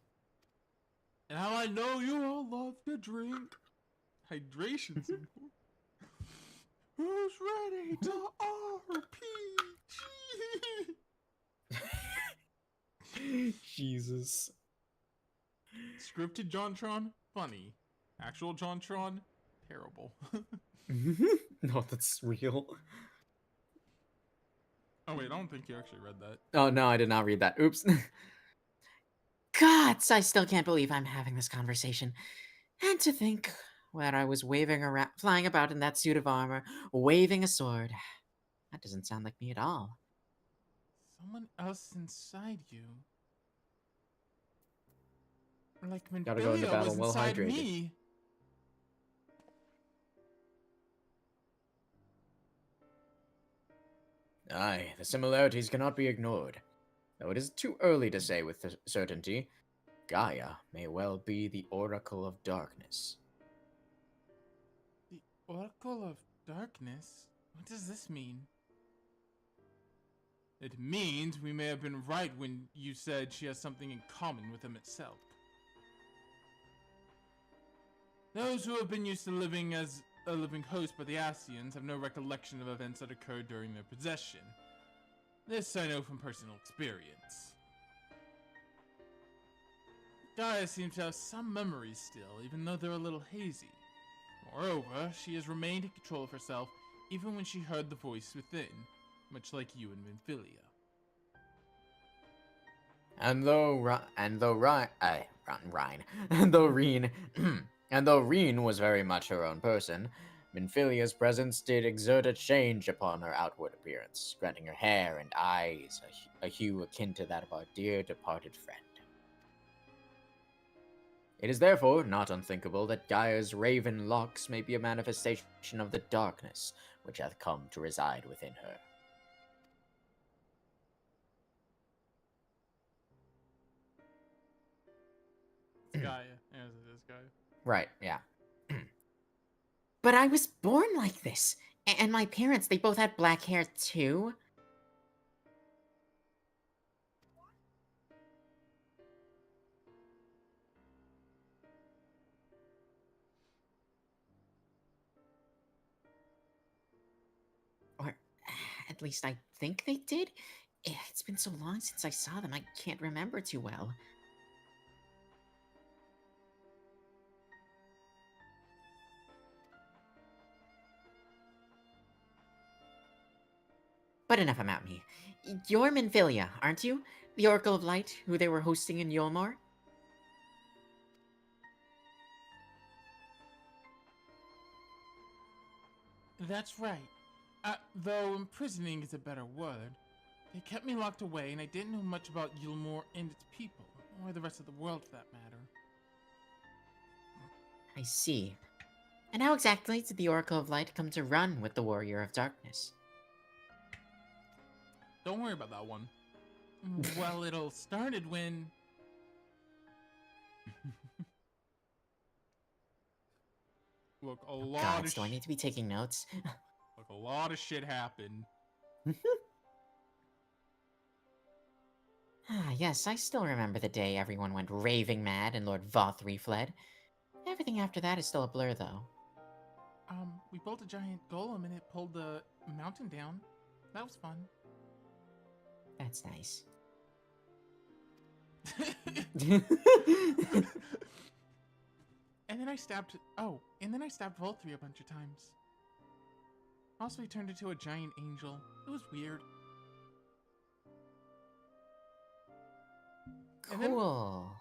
And how I know you all love to drink. Hydration's important. Who's ready to RPG? Jesus. Scripted JonTron, funny. Actual JonTron, terrible. No, that's real. Oh wait, I don't think you actually read that. Oh, no, I did not read that. Oops. Gods, I still can't believe I'm having this conversation. And to think where I was waving around, flying about in that suit of armor, waving a sword. That doesn't sound like me at all. Someone else inside you. Like Gotta go into Minfilia battle was well inside hydrated. me. Aye, the similarities cannot be ignored. Though it is too early to say with certainty, Gaia may well be the Oracle of Darkness. The Oracle of Darkness? What does this mean? It means we may have been right when you said she has something in common with him itself. Those who have been used to living as a living host by the Ascians have no recollection of events that occurred during their possession. This I know from personal experience. Gaia seems to have some memories still, even though they're a little hazy. Moreover, she has remained in control of herself even when she heard the voice within, much like you and Minfilia. And though Reen was very much her own person, Minfilia's presence did exert a change upon her outward appearance, granting her hair and eyes a hue akin to that of our dear departed friend. It is therefore not unthinkable that Gaia's raven locks may be a manifestation of the darkness which hath come to reside within her. It's Gaia. Yes, it is Gaia. Right, yeah. But I was born like this. And my parents, they both had black hair too. Or at least I think they did. It's been so long since I saw them, I can't remember too well. But enough about me. You're Minfilia, aren't you? The Oracle of Light, who they were hosting in Yulmore? That's right. Though imprisoning is a better word. They kept me locked away and I didn't know much about Yulmore and its people, or the rest of the world for that matter. I see. And how exactly did the Oracle of Light come to run with the Warrior of Darkness? Don't worry about that one. Well, it all started when... Look, a lot God, of do I need to be taking notes? Look, a lot of shit happened. Ah, yes, I still remember the day everyone went raving mad and Lord Vothri fled. Everything after that is still a blur, though. We built a giant golem and it pulled the mountain down. That was fun. That's nice. And then I stabbed... Oh, and then I stabbed Volthree a bunch of times. Also, he turned into a giant angel. It was weird. Cool.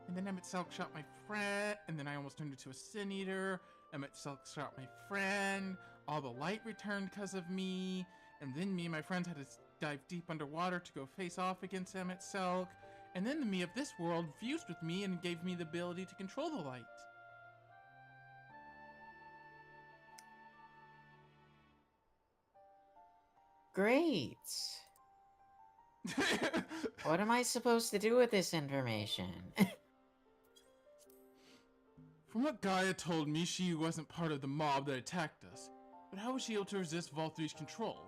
And then Emet-Selch shot my friend, and then I almost turned into a Sin Eater. Emet-Selch shot my friend. All the light returned because of me. And then me and my friends had to dive deep underwater to go face off against Emet-Selch. And then the me of this world fused with me and gave me the ability to control the light. Great. What am I supposed to do with this information? From what Gaia told me, she wasn't part of the mob that attacked us. But how was she able to resist Volthry's control?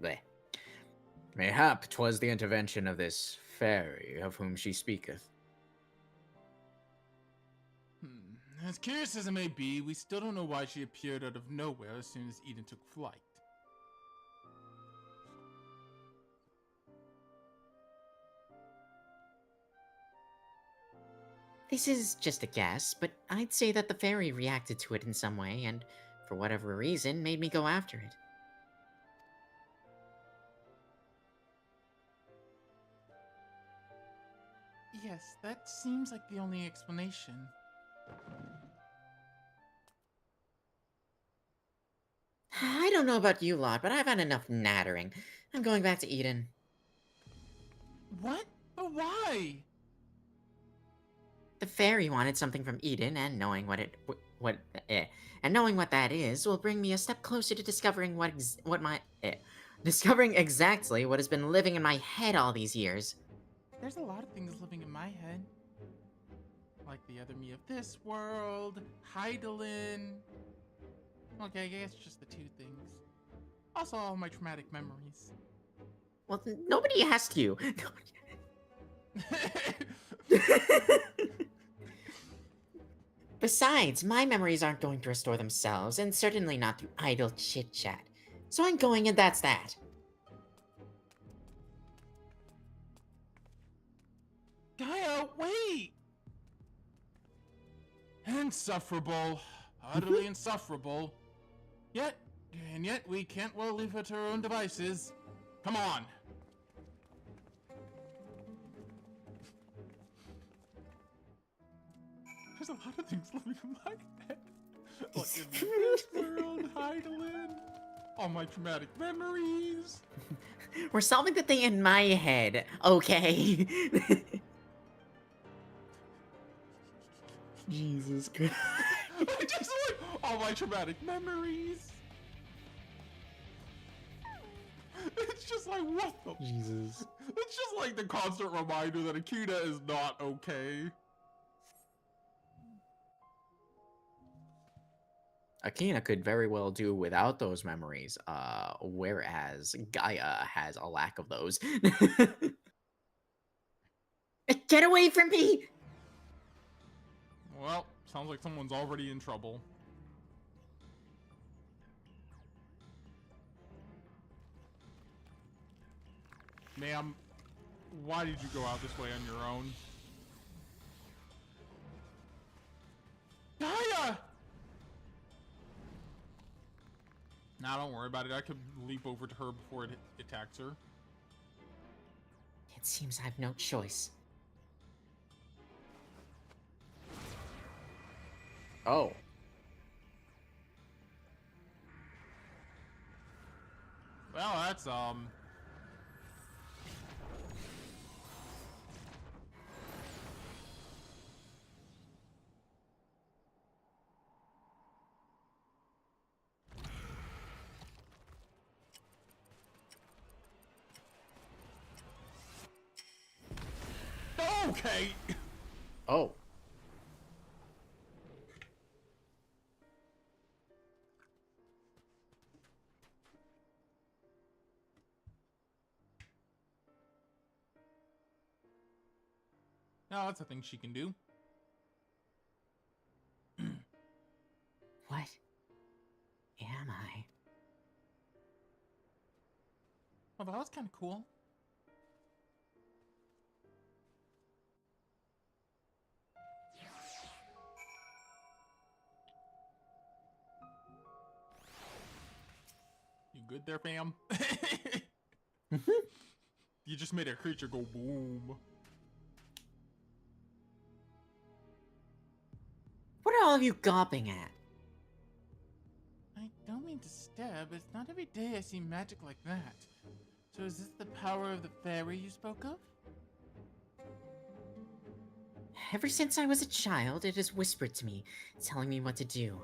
Bleh. Mayhap 'twas the intervention of this fairy of whom she speaketh. As curious as it may be, we still don't know why she appeared out of nowhere as soon as Eden took flight. This is just a guess, but I'd say that the fairy reacted to it in some way, and for whatever reason, made me go after it. Yes, that seems like the only explanation. I don't know about you lot, but I've had enough nattering. I'm going back to Eden. What? But why? The fairy wanted something from Eden, and knowing and knowing what that is will bring me a step closer to discovering discovering exactly what has been living in my head all these years. There's a lot of things living in my head. Like the other me of this world, Heidelin. Okay, I guess just the two things. Also, all my traumatic memories. Well, nobody asked you. Besides, my memories aren't going to restore themselves, and certainly not through idle chit-chat. So I'm going, and that's that. Gaia, wait! Insufferable. Utterly insufferable. Yet we can't well leave her to her own devices. Come on. There's a lot of things living in my head. Like in this world, Heidelin. All my traumatic memories. We're solving the thing in my head, okay? Jesus Christ. Just like all my traumatic memories. It's just like, what the? Jesus. It's just like the constant reminder that Akita is not okay. Akina could very well do without those memories, whereas Gaia has a lack of those. Get away from me! Well, sounds like someone's already in trouble. Ma'am, why did you go out this way on your own? Gaia! Nah, don't worry about it. I could leap over to her before it attacks her. It seems I've no choice. Oh. Well, that's, okay! Oh. No, that's a thing she can do. What am I? Well, that was kind of cool. You good there, fam? You just made a creature go boom. What are all of you gawping at? I don't mean to stare, but it's not every day I see magic like that. So is this the power of the fairy you spoke of? Ever since I was a child, it has whispered to me, telling me what to do.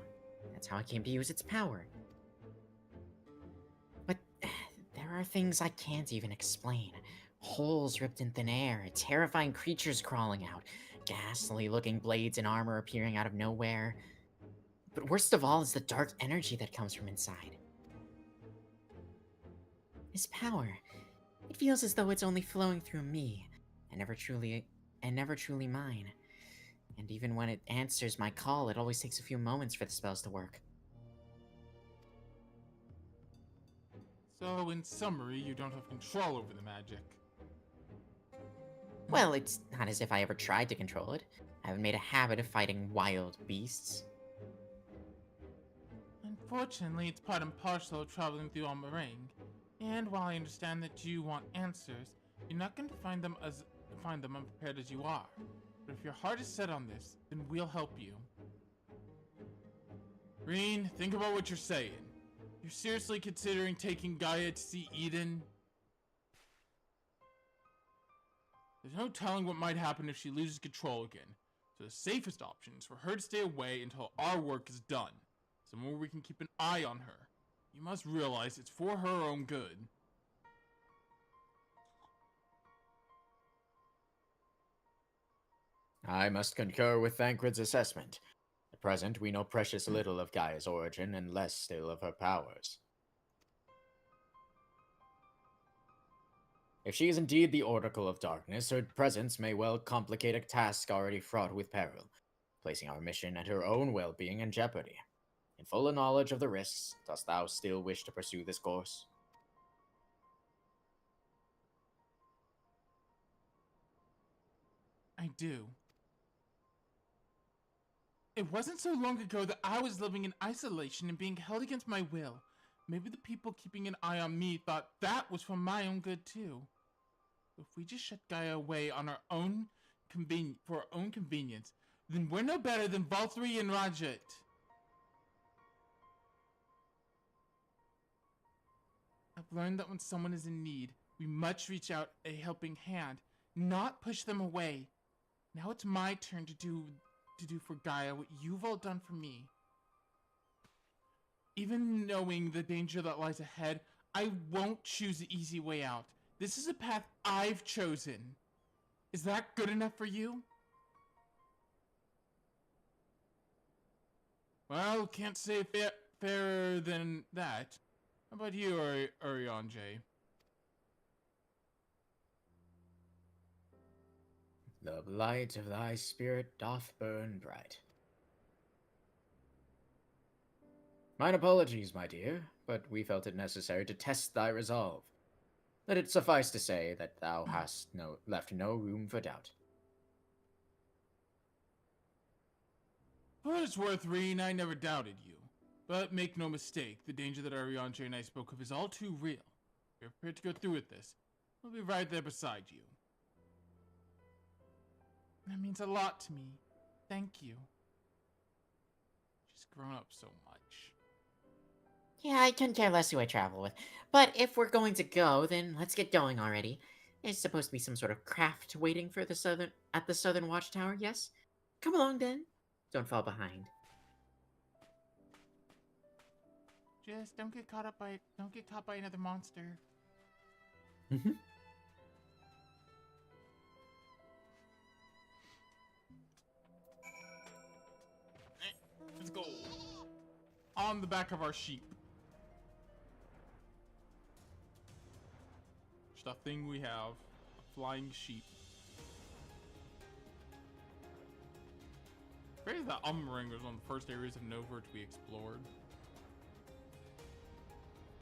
That's how I came to use its power. But there are things I can't even explain. Holes ripped in thin air, terrifying creatures crawling out, ghastly looking blades and armor appearing out of nowhere. But worst of all is the dark energy that comes from inside. This power, it feels as though it's only flowing through me, and never truly mine. And even when it answers my call, it always takes a few moments for the spells to work. So, in summary, you don't have control over the magic. Well, it's not as if I ever tried to control it. haven't made a habit of fighting wild beasts. Unfortunately, it's part and parcel of traveling through Almarang. And while I understand that you want answers, you're not going to find them unprepared as you are. But if your heart is set on this, then we'll help you. Green, think about what you're saying. You're seriously considering taking Gaia to see Eden? There's no telling what might happen if she loses control again, so the safest option is for her to stay away until our work is done, somewhere we can keep an eye on her. You must realize it's for her own good. I must concur with Thancred's assessment. At present, we know precious little of Gaia's origin and less still of her powers. If she is indeed the Oracle of Darkness, her presence may well complicate a task already fraught with peril, placing our mission and her own well-being in jeopardy. In full knowledge of the risks, dost thou still wish to pursue this course? I do. It wasn't so long ago that I was living in isolation and being held against my will. Maybe the people keeping an eye on me thought that was for my own good too. If we just shut Gaia away on our own for our own convenience, then we're no better than Valtteri and Rajat. I've learned that when someone is in need, we must reach out a helping hand, not push them away. Now it's my turn to do for Gaia what you've all done for me. Even knowing the danger that lies ahead, I won't choose the easy way out. This is a path I've chosen. Is that good enough for you? Well, can't say fairer than that. How about you, Urianger? The light of thy spirit doth burn bright. Mine apologies, my dear, but we felt it necessary to test thy resolve. Let it suffice to say that thou hast left no room for doubt. For what it's worth, Reen, I never doubted you. But make no mistake, the danger that Urianger and I spoke of is all too real. If you're prepared to go through with this, we'll be right there beside you. That means a lot to me. Thank you. She's grown up so much. Yeah, I couldn't care less who I travel with. But if we're going to go, then let's get going already. There's supposed to be some sort of craft waiting for the Southern Watchtower, yes? Come along then. Don't fall behind. Just don't get caught by another monster. Let's go. On the back of our sheep. Just a thing we have. A flying sheep. Crazy that Almarang was one of the first areas of Nova to be explored.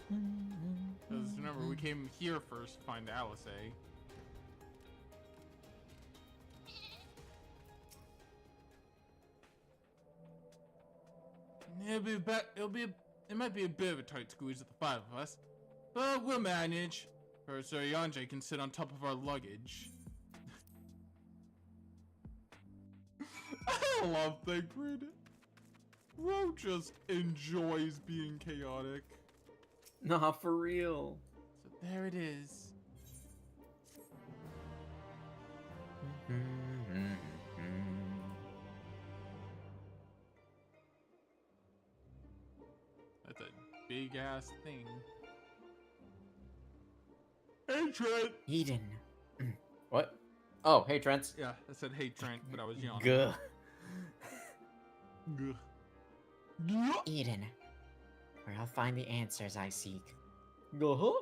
Because remember, we came here first to find Alice. It might be a bit of a tight squeeze with the five of us, but we'll manage. First, Urianger can sit on top of our luggage. I love Thancred. Ro just enjoys being chaotic. Nah, for real. So there it is. That's a big ass thing. Hey Trent! Eden. What? Oh, hey, Trent. Yeah, I said hey Trent, but I was yawning. Gah. Gah. Gah. Eden. Where I'll find the answers I seek. Gah.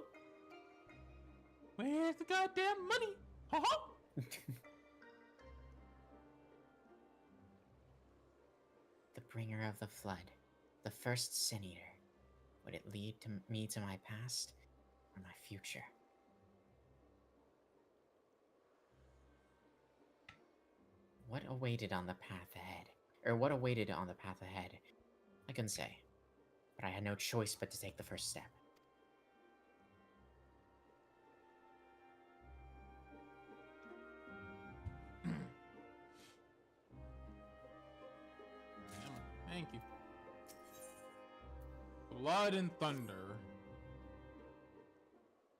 Where's the goddamn money? Ha ha! The bringer of the flood. The first Sin Eater. Would it lead me to my past or my future? what awaited on the path ahead? Or what awaited on the path ahead? I couldn't say. But I had no choice but to take the first step. Thank you. Blood and Thunder.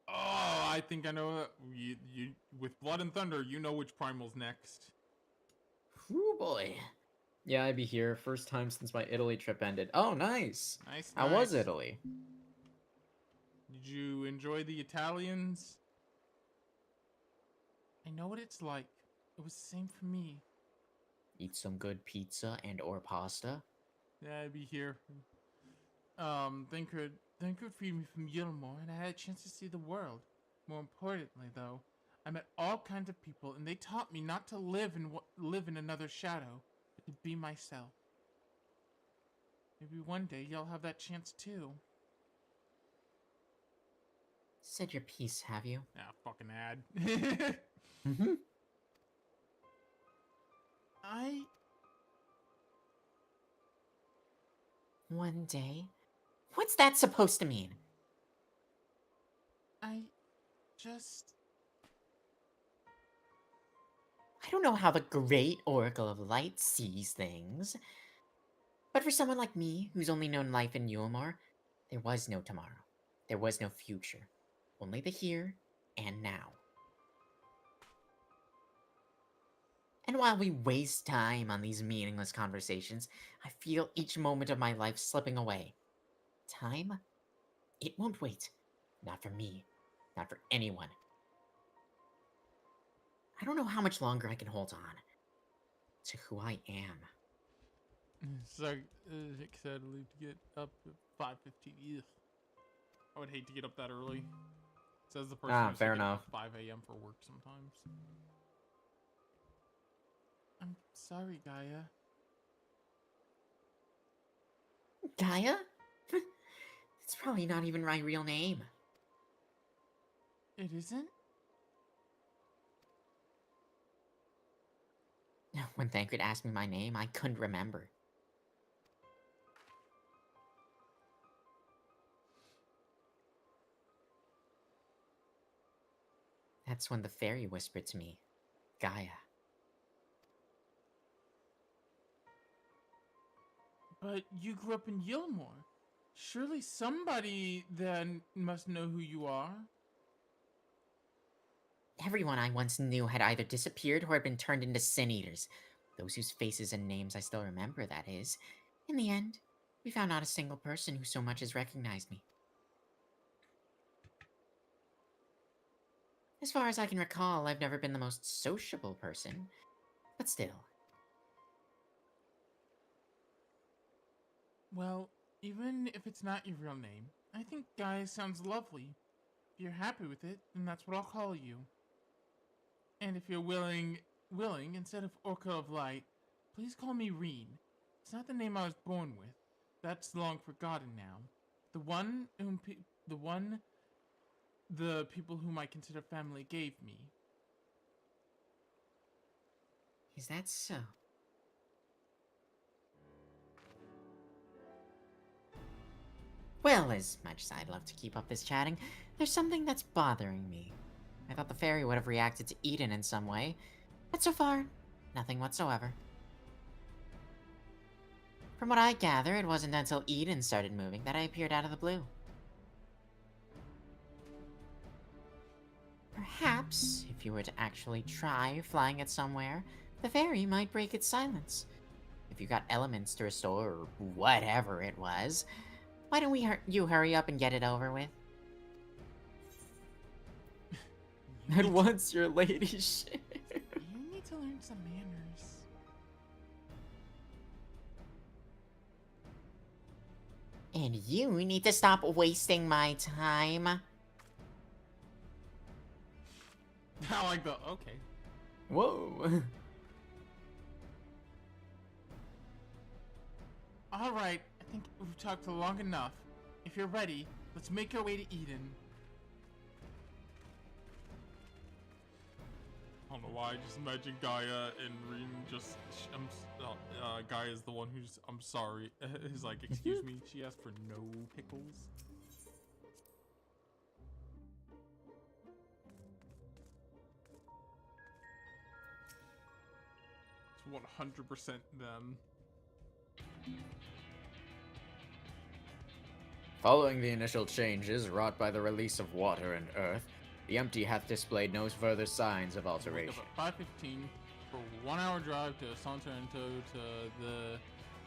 Oh, I think I know that. You with Blood and Thunder, you know which primal's next. Whew, boy. Yeah, I'd be here. First time since my Italy trip ended. Oh, nice. Nice. How was nice. Italy? Did you enjoy the Italians? I know what it's like. It was the same for me. Eat some good pizza and or pasta? Yeah, I'd be here. They could free me from Yilmore, and I had a chance to see the world. More importantly, though, I met all kinds of people, and they taught me not to live in another shadow, but to be myself. Maybe one day you'll have that chance too. Said your piece, have you? Ah, fucking ad. Mm-hmm. One day? What's that supposed to mean? I just... I don't know how the great Oracle of Light sees things. But for someone like me, who's only known life in Yulmar, there was no tomorrow. There was no future. Only the here and now. And while we waste time on these meaningless conversations, I feel each moment of my life slipping away. Time? It won't wait. Not for me. Not for anyone. I don't know how much longer I can hold on to who I am. So excited to leave to get up at 5:15. I would hate to get up that early. Says the person who's fair getting up enough. at 5 a.m. for work sometimes. I'm sorry, Gaia. Gaia? It's probably not even my real name. It isn't? When Thancred asked me my name, I couldn't remember. That's when the fairy whispered to me, Gaia. But you grew up in Yilmore. Surely somebody then must know who you are. Everyone I once knew had either disappeared or had been turned into sin eaters. Those whose faces and names I still remember, that is. In the end, we found not a single person who so much as recognized me. As far as I can recall, I've never been the most sociable person. But still. Well, even if it's not your real name, I think Gaia sounds lovely. If you're happy with it, then that's what I'll call you. And if you're willing, instead of Orca of Light, please call me Reen. It's not the name I was born with. That's long forgotten now. The people whom I consider family gave me. Is that so? Well, as much as I'd love to keep up this chatting, there's something that's bothering me. I thought the fairy would have reacted to Eden in some way, but so far, nothing whatsoever. From what I gather, it wasn't until Eden started moving that I appeared out of the blue. Perhaps, if you were to actually try flying it somewhere, the fairy might break its silence. If you got elements to restore, or whatever it was, why don't you hurry up and get it over with? And once your ladyship. You need to learn some manners. And you need to stop wasting my time. I like the okay. Whoa. Alright, I think we've talked long enough. If you're ready, let's make our way to Eden. don't know why. I just imagine Gaia and Rin just. Gaia is the one who's. I'm sorry. Is like, excuse me. She asked for no pickles. It's 100% them. Following the initial changes wrought by the release of water and earth, the empty hath displayed no further signs of Wake alteration. up at 5:15 for a 1-hour drive to San Torrento to the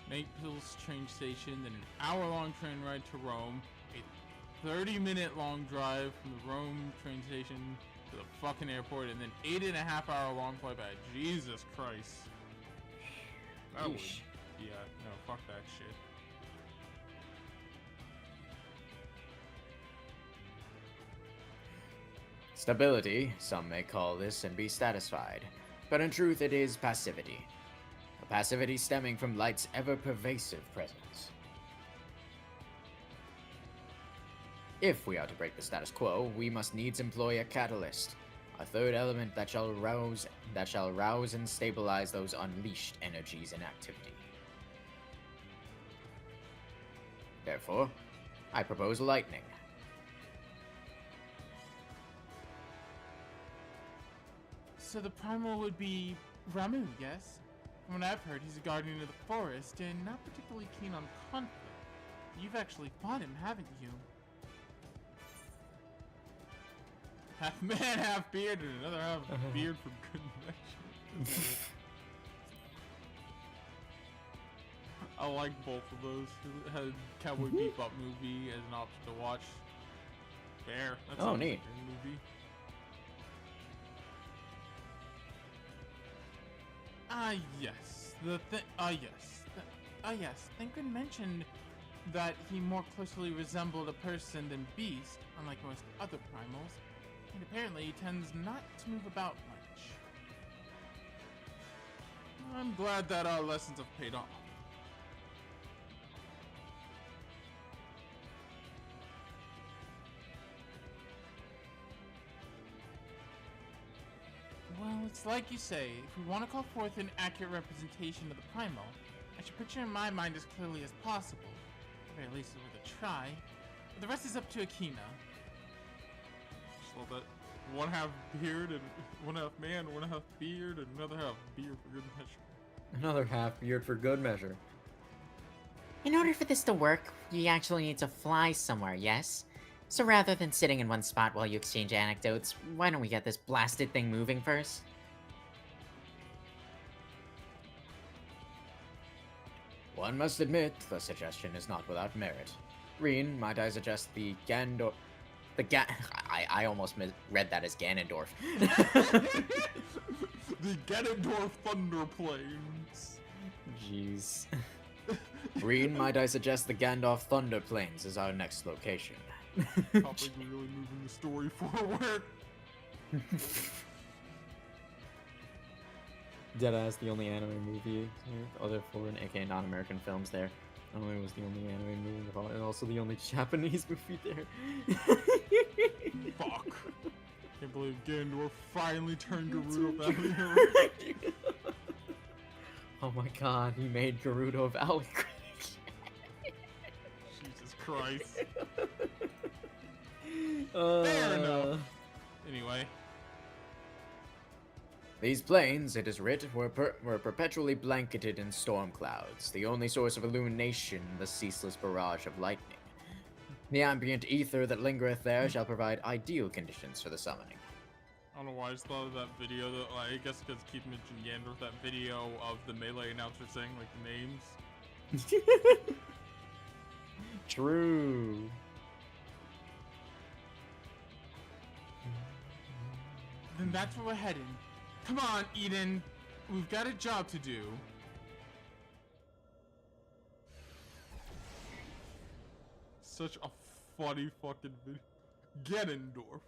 Naples train station, then an hour-long train ride to Rome, a 30-minute long drive from the Rome train station to the fucking airport, and then 8.5-hour long flight back. Jesus Christ. That would, Yeesh. yeah, no, fuck that shit. Stability, some may call this, and be satisfied, but in truth it is passivity. A passivity stemming from light's ever-pervasive presence. If we are to break the status quo, we must needs employ a catalyst, a third element that shall rouse and stabilize those unleashed energies in activity. Therefore, I propose lightning. So the primal would be Ramu, yes? From what I've heard, he's a guardian of the forest and not particularly keen on conflict. You've actually fought him, haven't you? Half man, half beard, and another half beard for good measure. I like both of those. Had Cowboy Bebop movie as an option to watch. Fair. That's Oh, a neat. good movie. Yes. Yes. Thinkin mentioned that he more closely resembled a person than beast, unlike most other primals, and apparently he tends not to move about much. I'm glad that our lessons have paid off. Well, it's like you say, if we want to call forth an accurate representation of the primal, I should picture in my mind as clearly as possible, or at least with a try, but the rest is up to Akina. Just love that. One half beard and one half man, one half beard, and another half beard for good measure. Another half beard for good measure. In order for this to work, you actually need to fly somewhere, yes? So rather than sitting in one spot while you exchange anecdotes, why don't we get this blasted thing moving first? One must admit, the suggestion is not without merit. Reen, might I suggest the Gandor... I almost read that as Ganondorf. The Ganondorf Thunder Plains. Jeez. Reen, might I suggest the Gandalf Thunder Plains is our next location. Topic really moving the story forward. Deadass, the only anime movie. Other foreign, aka non-American films there. Not only was the only anime movie, and also the only Japanese movie there. Fuck. Can't believe Ganondorf finally turned Gerudo Valley. Oh my god, he made Gerudo Valley. Jesus Christ. Fair Fair enough. Anyway. These plains, it is writ, were perpetually blanketed in storm clouds, the only source of illumination, the ceaseless barrage of lightning. The ambient ether that lingereth there shall provide ideal conditions for the summoning. I don't know why I just thought of that video, that, I guess because Keith mentioned Ganondorf, that video of the Melee announcer saying, like, the names. True. Then that's where we're heading. Come on, Eden. We've got a job to do. Such a funny fucking video. Ganondorf.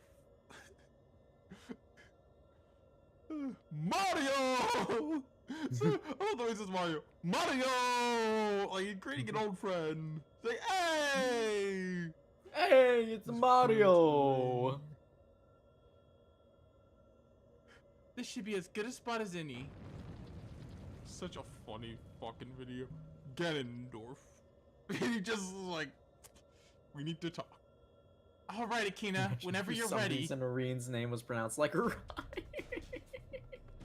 Mario! So, I love the way he says Mario. Mario! Like, he's greeting an old friend. It's like, hey! Hey, it's Mario! This should be as good a spot as any. Such a funny fucking video. Ganondorf. He just like, we need to talk. All right, Akina, whenever you're ready. For some reason, Orion's name was pronounced like Ryan.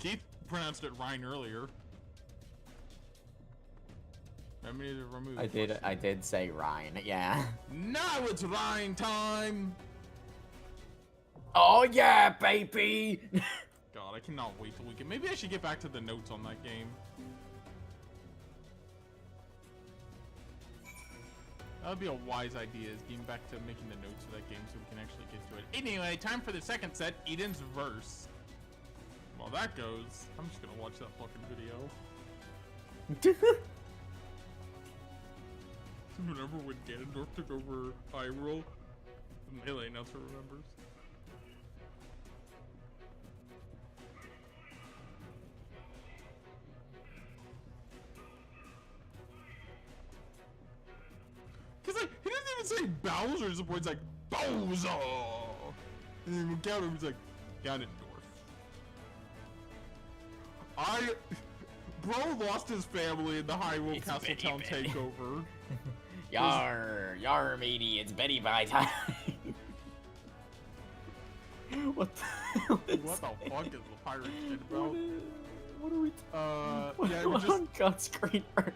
Keith pronounced it Ryan earlier. I'm gonna remove. I did say Ryan, yeah. Now it's Ryan time. Oh yeah, baby! God, I cannot wait till we can. Maybe I should get back to the notes on that game. That would be a wise idea, is getting back to making the notes of that game so we can actually get to it. Anyway, time for the second set, Eden's verse. While that goes, I'm just gonna watch that fucking video. Remember when Ganondorf took over Hyrule? The Melee announcer remembers. Cause like, he doesn't even say Bowser at some point, it's like, Bowser! And then Ganondorf, he's like, Ganondorf. Bro lost his family in the Hyrule It's Castletown Betty. takeover. Yar, matey, it's Betty by time. What the hell is What the fuck is the pirate shit about? What are we Yeah, it was what just, on God's screen burner?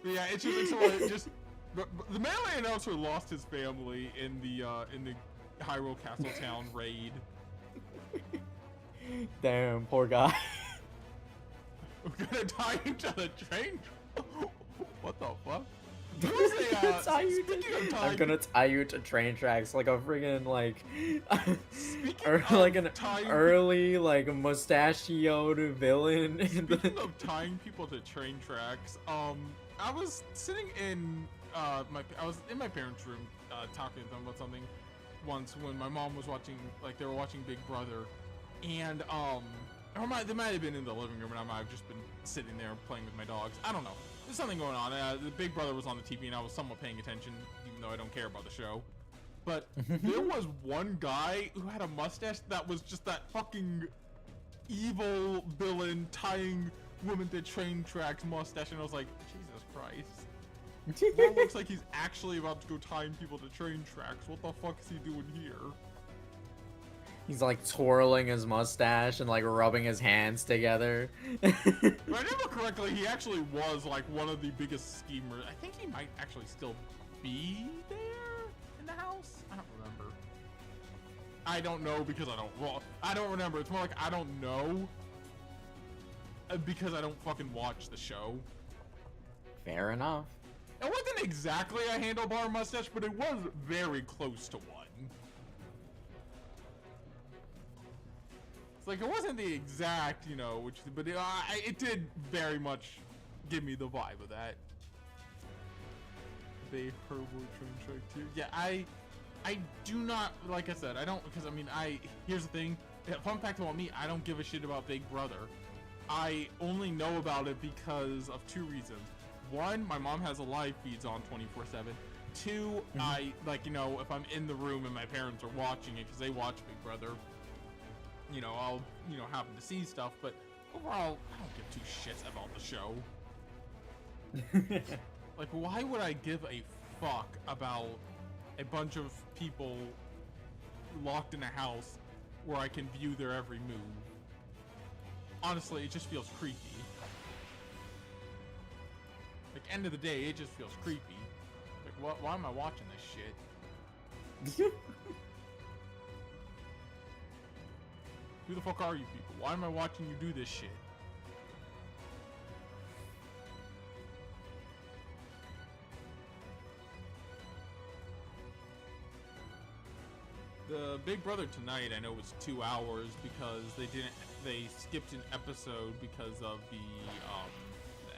yeah, it's just but the Melee announcer lost his family in the Hyrule Castletown raid. Damn, poor guy. I'm gonna tie him to the train. What the fuck? I'm gonna tie you to train tracks like a friggin' like or like an early like mustachioed villain. Speaking of tying people to train tracks, I was sitting in I was in my parents' room talking to them about something once when my mom was watching, like they were watching Big Brother, and they might have been in the living room and I might have just been sitting there playing with my dogs. I don't know. There's something going on. The Big Brother was on the TV and I was somewhat paying attention, even though I don't care about the show. But there was one guy who had a mustache that was just that fucking evil villain tying women to train tracks mustache, and I was like, Jesus Christ. Well, it looks like he's actually about to go tying people to train tracks. What the fuck is he doing here? He's like twirling his mustache and like rubbing his hands together. If I remember correctly, he actually was like one of the biggest schemers. I think he might actually still be there in the house. I don't remember. I don't know because I don't remember. It's more like I don't know because I don't fucking watch the show. Fair enough. It wasn't exactly a handlebar mustache, but it was very close to one. It's like, it wasn't the exact, you know, but it did very much give me the vibe of that. They herbal train track too. Yeah, I do not, like I said, I don't, because I mean, here's the thing, fun fact about me, I don't give a shit about Big Brother. I only know about it because of two reasons. One, my mom has a live feeds on 24/7. Two, I, like, you know, if I'm in the room and my parents are watching it, because they watch Big Brother, you know, I'll, you know, happen to see stuff, but overall, I don't give two shits about the show. Like, why would I give a fuck about a bunch of people locked in a house where I can view their every move? Honestly, it just feels creepy. Like, end of the day, it just feels creepy. Like, why am I watching this shit? Who the fuck are you people? Why am I watching you do this shit? The Big Brother tonight, I know, was 2 hours because they skipped an episode because of the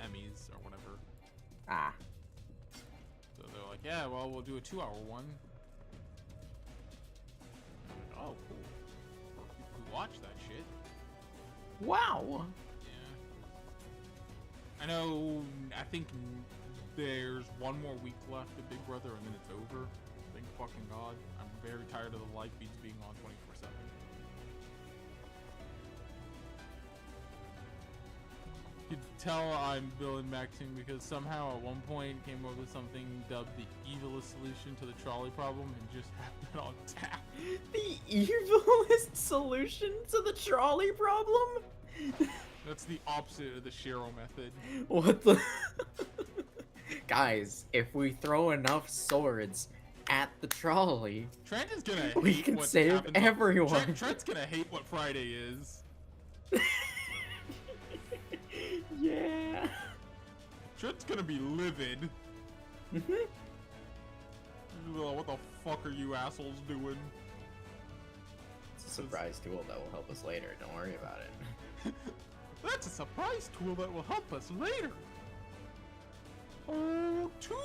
Emmys or whatever. Ah. So they're like, yeah, well, we'll do a 2-hour one. Oh, cool. For people who watch that shit. Wow. Yeah. I know, I think there's one more week left of Big Brother and then it's over. Thank fucking God. I'm very tired of the live feeds being on 24/7. could tell I'm villain maxing because somehow at one point came up with something dubbed the evilest solution to the trolley problem and just had that on tap. The evilest solution to the trolley problem? That's the opposite of the Cheryl method. What the? Guys, if we throw enough swords at the trolley, Trent is gonna we hate can what save happens on- everyone. Trent's gonna hate what Friday is. Yeah. Trent's gonna be livid. Mhm. He's gonna be like, what the fuck are you assholes doing? It's a surprise tool that will help us later. Don't worry about it. That's a surprise tool that will help us later. Oh, tool!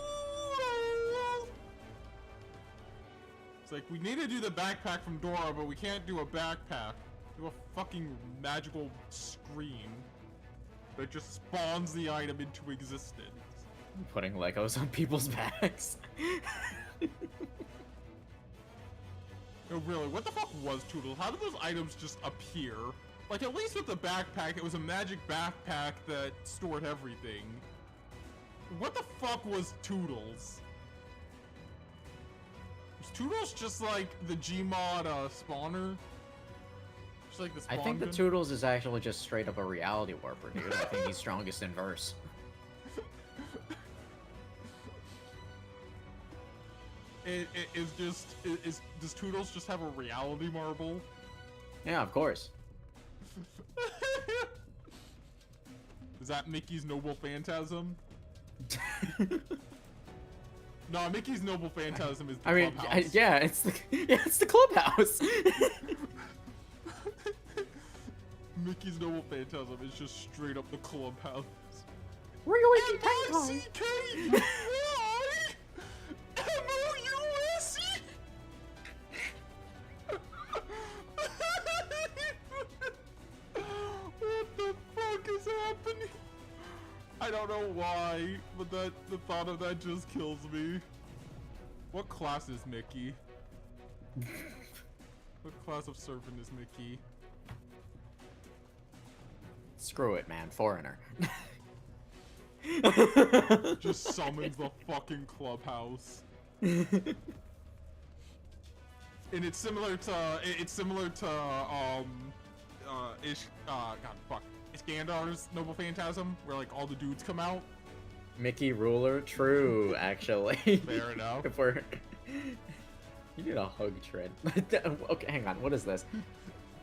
It's like, we need to do the backpack from Dora, but we can't do a backpack. Do a fucking magical screen that just spawns the item into existence. Putting Legos on people's backs. No, really, what the fuck was Toodles? How did those items just appear? Like, at least with the backpack, it was a magic backpack that stored everything. What the fuck was Toodles? Was Toodles just like the Gmod spawner? Just like the spawn I think the gun? Toodles is actually just straight up a reality warper, dude. I think he's strongest in verse. Does Toodles just have a reality marble? Yeah, of course. Is that Mickey's Noble Phantasm? No, Mickey's Noble Phantasm is the I mean, clubhouse. yeah, it's the clubhouse. Mickey's Noble Phantasm is just straight up the clubhouse. Ryuichi Tanko. M-I-C-K-E-Y M-O-U-S-E What the fuck is happening? I don't know why, but the thought of that just kills me. What class is Mickey? What class of servant is Mickey? Screw it, man. Foreigner. Just summons the fucking clubhouse. And it's similar to Iskandar's Noble Phantasm, where like all the dudes come out. Mickey Ruler? True, actually. Fair enough. If we're... You need a hug trend. Okay, hang on. What is this?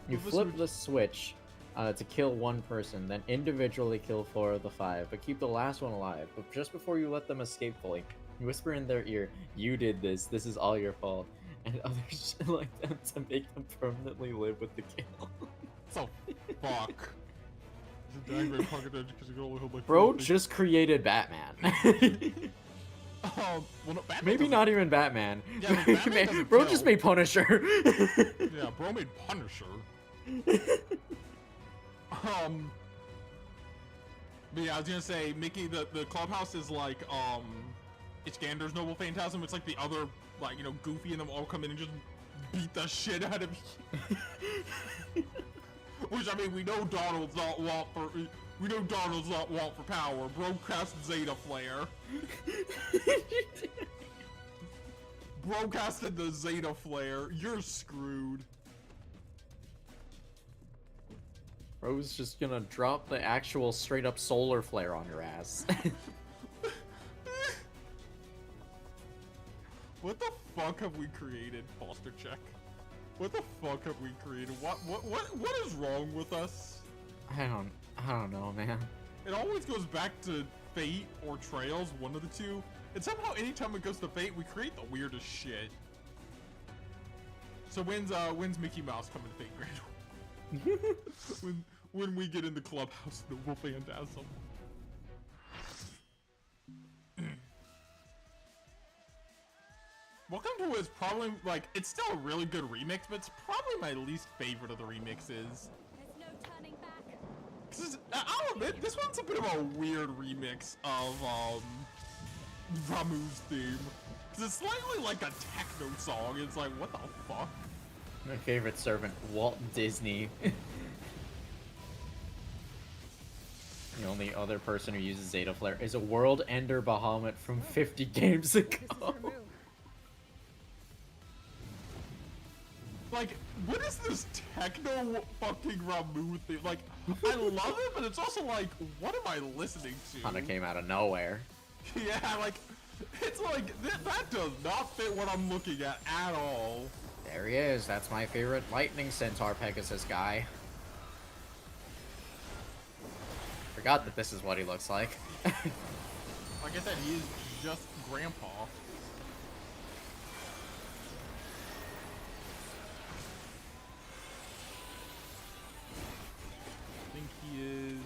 You Flip the flip the switch to kill one person, then individually kill 4 of the 5, but keep the last one alive. But just before you let them escape fully, you whisper in their ear, "You did this. This is all your fault." And others like them to make them permanently live with the kill. So fuck. Bro just created Batman. Well, no, Batman Maybe doesn't- not even Batman. Yeah, but Batman doesn't Bro kill. just made Punisher. Yeah, bro made Punisher. But yeah, I was gonna say, Mickey, the clubhouse is like, Iskandar's Noble Phantasm. It's like the other, like, you know, Goofy and them all come in and just beat the shit out of you. Which, I mean, we know Donald's not want for power. Bro cast Zeta Flare. Bro casted the Zeta Flare. You're screwed. Bro's just gonna drop the actual straight up solar flare on your ass. What the fuck have we created, Foster Check? What the fuck have we created? What is wrong with us? I don't know, man. It always goes back to Fate or Trails, one of the two. And somehow anytime it goes to Fate, we create the weirdest shit. So when's Mickey Mouse coming to Fate Grand? when we get in the clubhouse, Noble Phantasm. Welcome to is probably, like, it's still a really good remix, but it's probably my least favorite of the remixes. There's no turning back. Cause I'll admit, this one's a bit of a weird remix of, Ramu's theme. Cause it's slightly like a techno song, it's like, what the fuck? My favorite servant, Walt Disney. The only other person who uses Zeta Flare is a World Ender Bahamut from 50 games ago. This is her move. Like, what is this techno fucking Ramu thing? Like, I love it, but it's also like, what am I listening to? Kinda came out of nowhere. Yeah, like, it's like, that does not fit what I'm looking at all. There he is. That's my favorite Lightning Centaur Pegasus guy. Forgot that this is what he looks like. Like I said, he is just grandpa. I think he is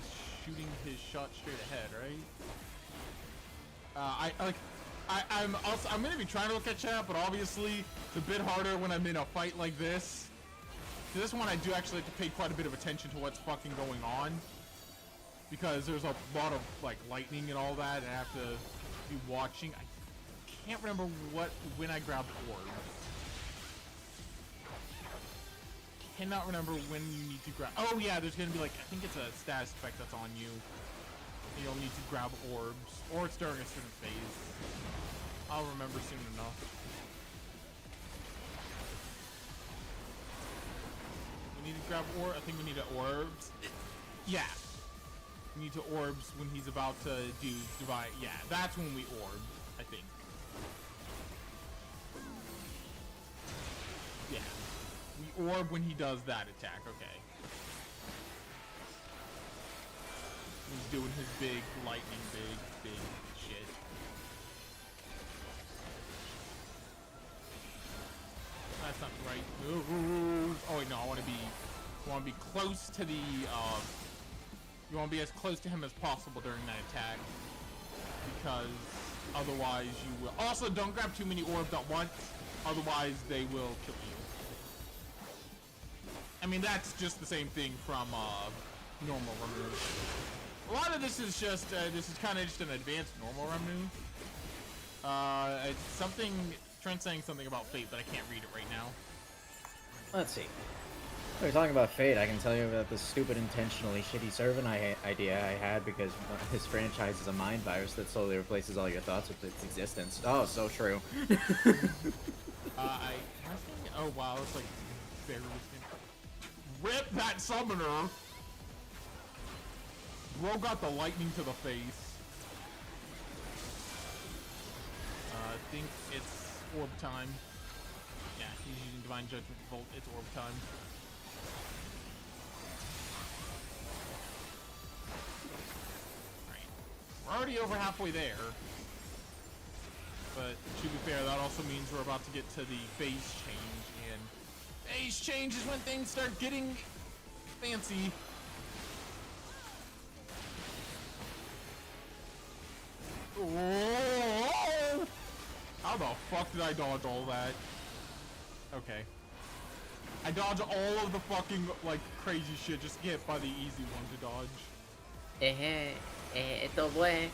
shooting his shot straight ahead, right? I'm gonna be trying to look at chat, but obviously it's a bit harder when I'm in a fight like this. So this one I do actually have to pay quite a bit of attention to what's fucking going on. Because there's a lot of like lightning and all that, and I have to be watching. I can't remember when I grabbed orb. Cannot remember when you need to grab. Oh yeah, there's gonna be like, I think it's a status effect that's on you. You'll need to grab orbs, or it's during a certain phase. I'll remember soon enough. We need to grab orb. I think we need orbs. Yeah. We need to orbs when he's about to do divide. Yeah, that's when we orb, I think. Yeah. We orb when he does that attack, okay. He's doing his big lightning, big shit. That's not the right move. Oh wait, no, I wanna be close to the you want to be as close to him as possible during that attack, because otherwise you will. Also, don't grab too many orbs at once, otherwise they will kill you. I mean, that's just the same thing from normal remove. A lot of this is just this is kind of just an advanced normal remove. It's something. Trent's saying something about Fate, but I can't read it right now. Let's see. We're talking about Fate. I can tell you about the stupid, intentionally shitty servant idea I had because his franchise is a mind virus that slowly replaces all your thoughts with its existence. Oh, so true. Oh wow, it's like very rip that summoner. Bro got the lightning to the face. I think it's orb time. Yeah, he's using Divine Judgment Volt. It's orb time. We're already over halfway there. But to be fair, that also means we're about to get to the phase change, and phase change is when things start getting fancy. Whoa! How the fuck did I dodge all that? Okay. I dodged all of the fucking, like, crazy shit, just get by the easy one to dodge. Esto fue.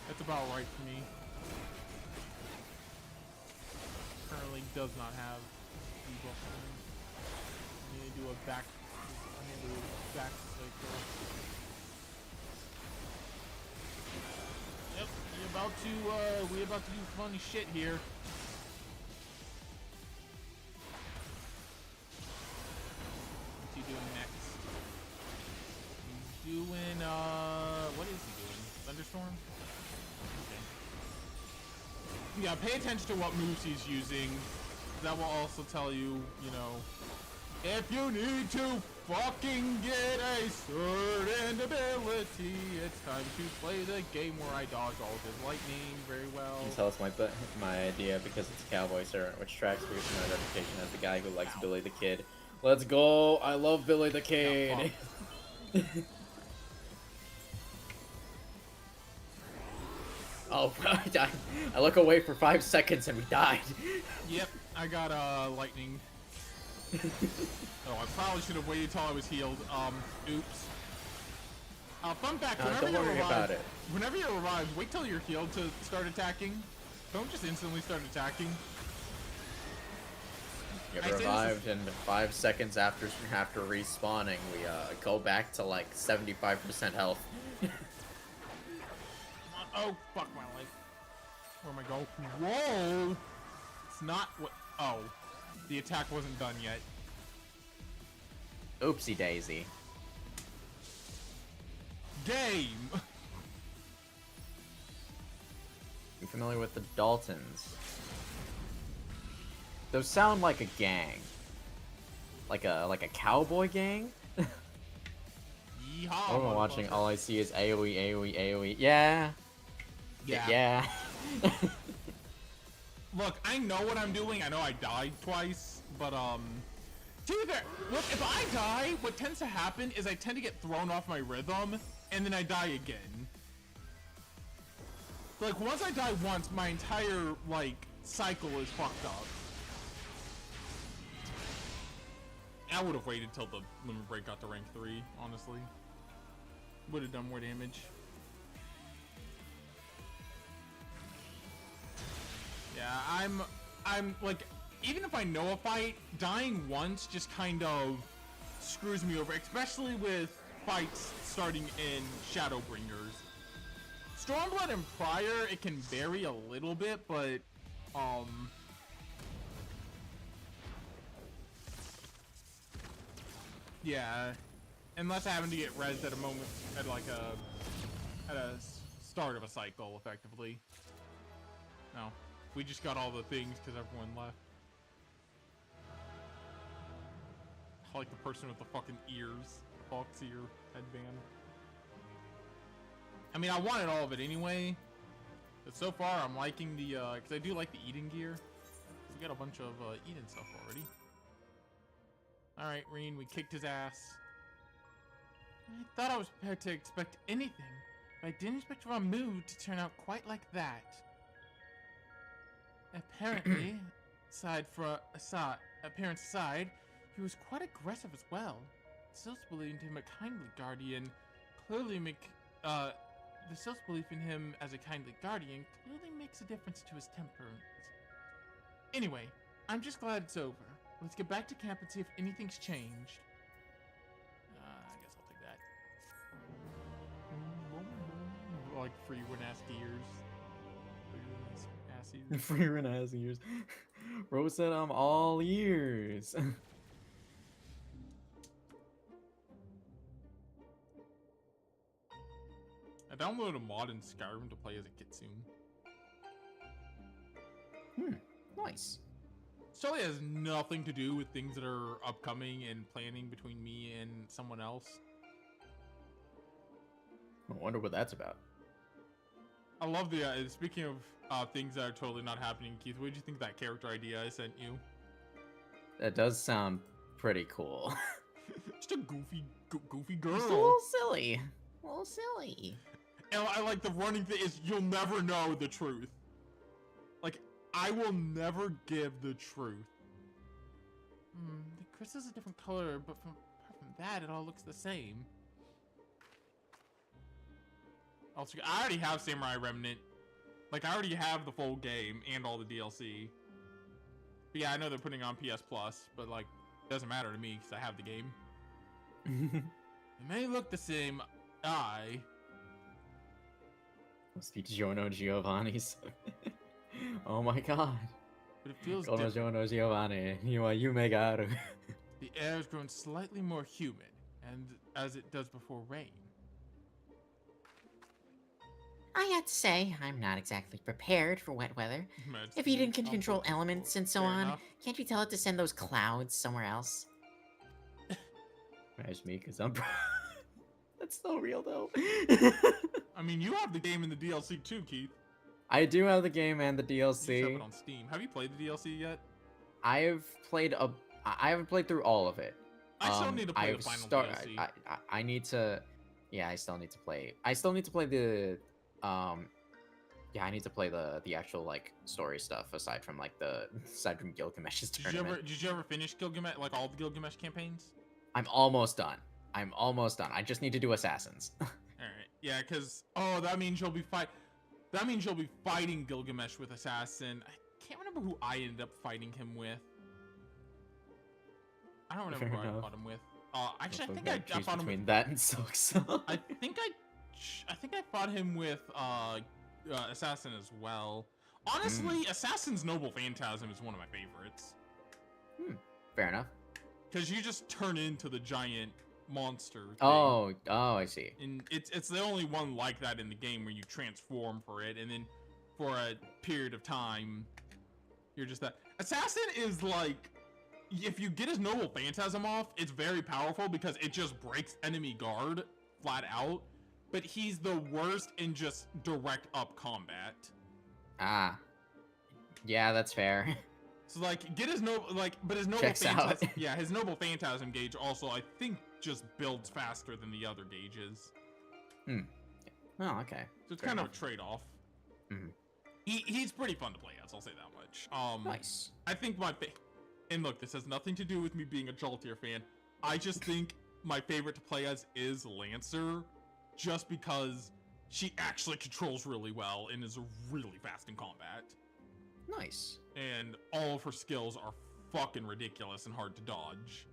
That's about right for me. Currently does not have debuff on him. I need to do a back cycle. Yep, we about to do funny shit here. What's he doing next? He's doing what is he doing? Thunderstorm? Okay. Yeah, pay attention to what moves he's using. That will also tell you, you know, if you need to fucking get a certain ability, it's time to play the game where I dodge all of his lightning very well. You can tell it's my idea because it's a cowboy servant, which tracks for my reputation as the guy who likes Billy the Kid. Let's go! I love Billy the Kid! Oh, I look away for 5 seconds and we died. Yep, I got lightning. Oh, I probably should have waited till I was healed. Oops. Fun fact, Don't worry about it. whenever you're revived, wait till you're healed to start attacking. Don't just instantly start attacking. Get I say this is- revived, and 5 seconds after respawning, we go back to like 75% health. Oh, fuck my life. Where am I going? Whoa! It's not what. Oh. The attack wasn't done yet. Oopsie daisy. Game! You familiar with the Daltons? Those sound like a gang. Like a cowboy gang? Yeehaw! When I'm watching, motherfucker. all I see is AoE, AoE, AoE. Yeah. Yeah. Look, I know what I'm doing. I know I died twice, but to be fair, look, if I die, what tends to happen is I tend to get thrown off my rhythm, and then I die again. Like, once I die once, my entire, like, cycle is fucked up. I would have waited till the limit break got to rank 3, honestly. Would have done more damage. Yeah, I'm like, even if I know a fight, dying once just kind of screws me over, especially with fights starting in Shadowbringers. Stormblood and Prior, it can vary a little bit, but yeah, unless I happen to get rezzed at a moment, at like a start of a cycle, effectively. No, we just got all the things because everyone left. I like the person with the fucking ears, fox ear headband. I mean, I wanted all of it anyway, but so far I'm liking the, because I do like the Eden gear. So we got a bunch of Eden stuff already. Alright, Reen, we kicked his ass. I thought I was prepared to expect anything, but I didn't expect Ramuh to turn out quite like that. Apparently, appearance aside, he was quite aggressive as well. Sil's believed him a kindly guardian clearly the Sil's belief in him as a kindly guardian clearly makes a difference to his temperament. Anyway, I'm just glad it's over. Let's get back to camp and see if anything's changed. I guess I'll take that. Like free Renasty ears. Free ass ears. Free Renaz ears. Rose said I'm all ears. I downloaded a mod in Skyrim to play as a Kitsune. Nice. Surely has nothing to do with things that are upcoming and planning between me and someone else. I wonder what that's about. I love the, speaking of things that are totally not happening, Keith, what did you think of that character idea I sent you? That does sound pretty cool. Just a goofy Just a little girl. silly. A little silly. And I like the running thing is you'll never know the truth. Like, I will never give the truth. The crystal's a different color, but apart from that, it all looks the same. Also, I already have Samurai Remnant. Like, I already have the full game and all the DLC. But yeah, I know they're putting on PS Plus, but like, it doesn't matter to me because I have the game. It may look the same. Must be Giorno Giovanni's. Oh my god. But it feels Giorno different. Giorno Giovanni. You make out. The air has grown slightly more humid, and as it does before rain. I have to say, I'm not exactly prepared for wet weather. If Eden can control elements and so Fair on, enough. can't you tell it to send those clouds somewhere else? Smash me, cause I'm. That's so real though. I mean, you have the game in the DLC too, Keith. I do have the game and the You just have DLC. it on Steam. Have you played the DLC yet? I haven't played through all of it. I still need to play the I've final start- DLC. I need to. Yeah, I still need to play. I still need to play the. Yeah, I need to play the actual like story stuff aside from Gilgamesh's tournament. Did you ever finish Gilgamesh, like all the Gilgamesh campaigns? I'm almost done. I just need to do assassins. All right. Yeah, because that means you'll be fighting Gilgamesh with Assassin. I can't remember who I ended up fighting him with. I don't remember Fair who I enough. fought him with. Actually, I If think gotta I choose fought him between with. that and Silk Song. I think I fought him with Assassin as well. Honestly, Assassin's Noble Phantasm is one of my favorites. Fair enough. Because you just turn into the giant monster thing. Oh, I see. And it's the only one like that in the game where you transform for it, and then for a period of time, you're just that. Assassin is like, if you get his Noble Phantasm off, it's very powerful because it just breaks enemy guard flat out. But he's the worst in just direct up combat. Ah. Yeah, that's fair. So like, get his noble but his Noble Checks out. Phantasm, yeah, his Noble Phantasm gauge also I think just builds faster than the other gauges. Oh, okay. So it's Fair kind enough. of a trade-off. Mhm. He's pretty fun to play as, I'll say that much. Nice. I think and look, this has nothing to do with me being a Joltear fan. I just think my favorite to play as is Lancer, just because she actually controls really well and is really fast in combat. Nice. And all of her skills are fucking ridiculous and hard to dodge.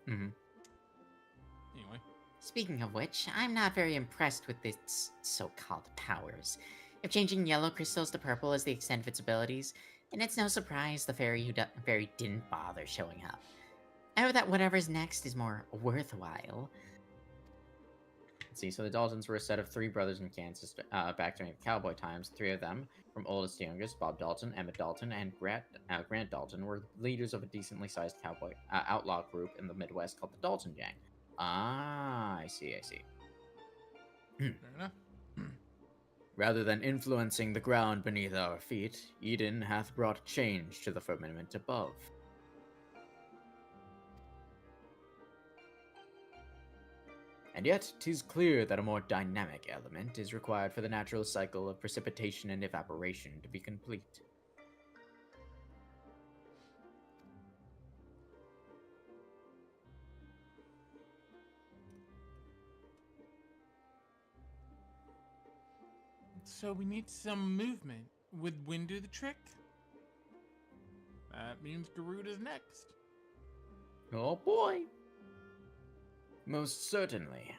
Mm-hmm. Anyway. Speaking of which, I'm not very impressed with its so-called powers. If changing yellow crystals to purple is the extent of its abilities, then it's no surprise the fairy didn't bother showing up. I hope that whatever's next is more worthwhile. Let's see, so the Daltons were a set of three brothers in Kansas back during the cowboy times. Three of them, from oldest to youngest, Bob Dalton, Emmett Dalton, and Grant Dalton, were leaders of a decently sized cowboy outlaw group in the Midwest called the Dalton Gang. Ah, I see. Fair enough. Rather than influencing the ground beneath our feet, Eden hath brought change to the firmament above. And yet, 'tis clear that a more dynamic element is required for the natural cycle of precipitation and evaporation to be complete. So we need some movement. Would wind do the trick? That means Garuda's next. Oh boy! Most certainly.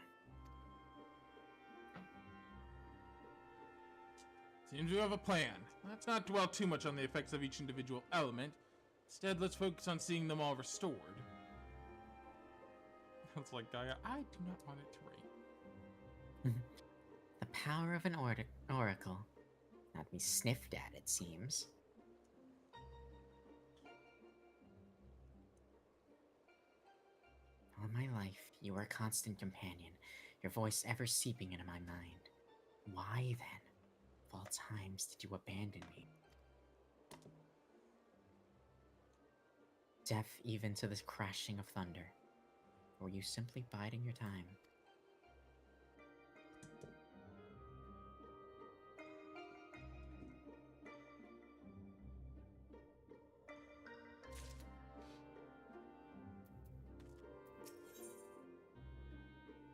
Seems we have a plan. Let's not dwell too much on the effects of each individual element. Instead, let's focus on seeing them all restored. It's like Gaia, I do not want it to rain. The power of an oracle. Not be sniffed at, it seems. All my life, you were a constant companion, your voice ever seeping into my mind. Why then, of all times, did you abandon me? Deaf even to the crashing of thunder. Or were you simply biding your time?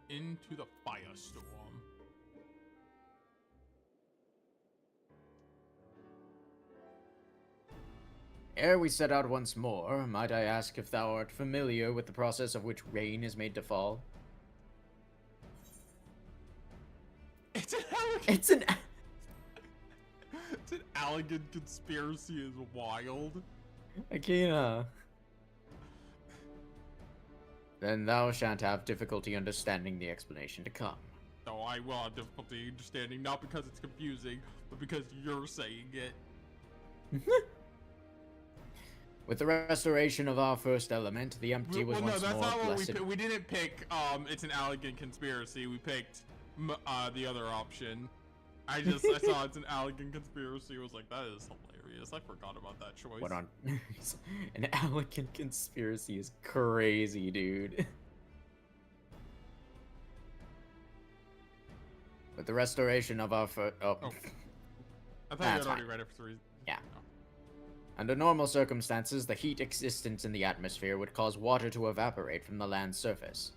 Into the firestorm. Ere we set out once more, might I ask if thou art familiar with the process of which rain is made to fall? It's an elegant, It's an. it's an elegant conspiracy is wild. Akina. Then thou shan't have difficulty understanding the explanation to come. Though I will have difficulty understanding, not because it's confusing, but because you're saying it. With the restoration of our first element, the empty was Well, no, once that's more not what we blessed. picked. We didn't pick, it's an elegant conspiracy. We picked, the other option. I saw it's an elegant conspiracy. I was like, that is hilarious. I forgot about that choice. What on? An elegant conspiracy is crazy, dude. With the restoration of our first... Oh. I thought you That's had already fine. read it for 3. Yeah. Oh. Under normal circumstances, the heat existent in the atmosphere would cause water to evaporate from the land's surface.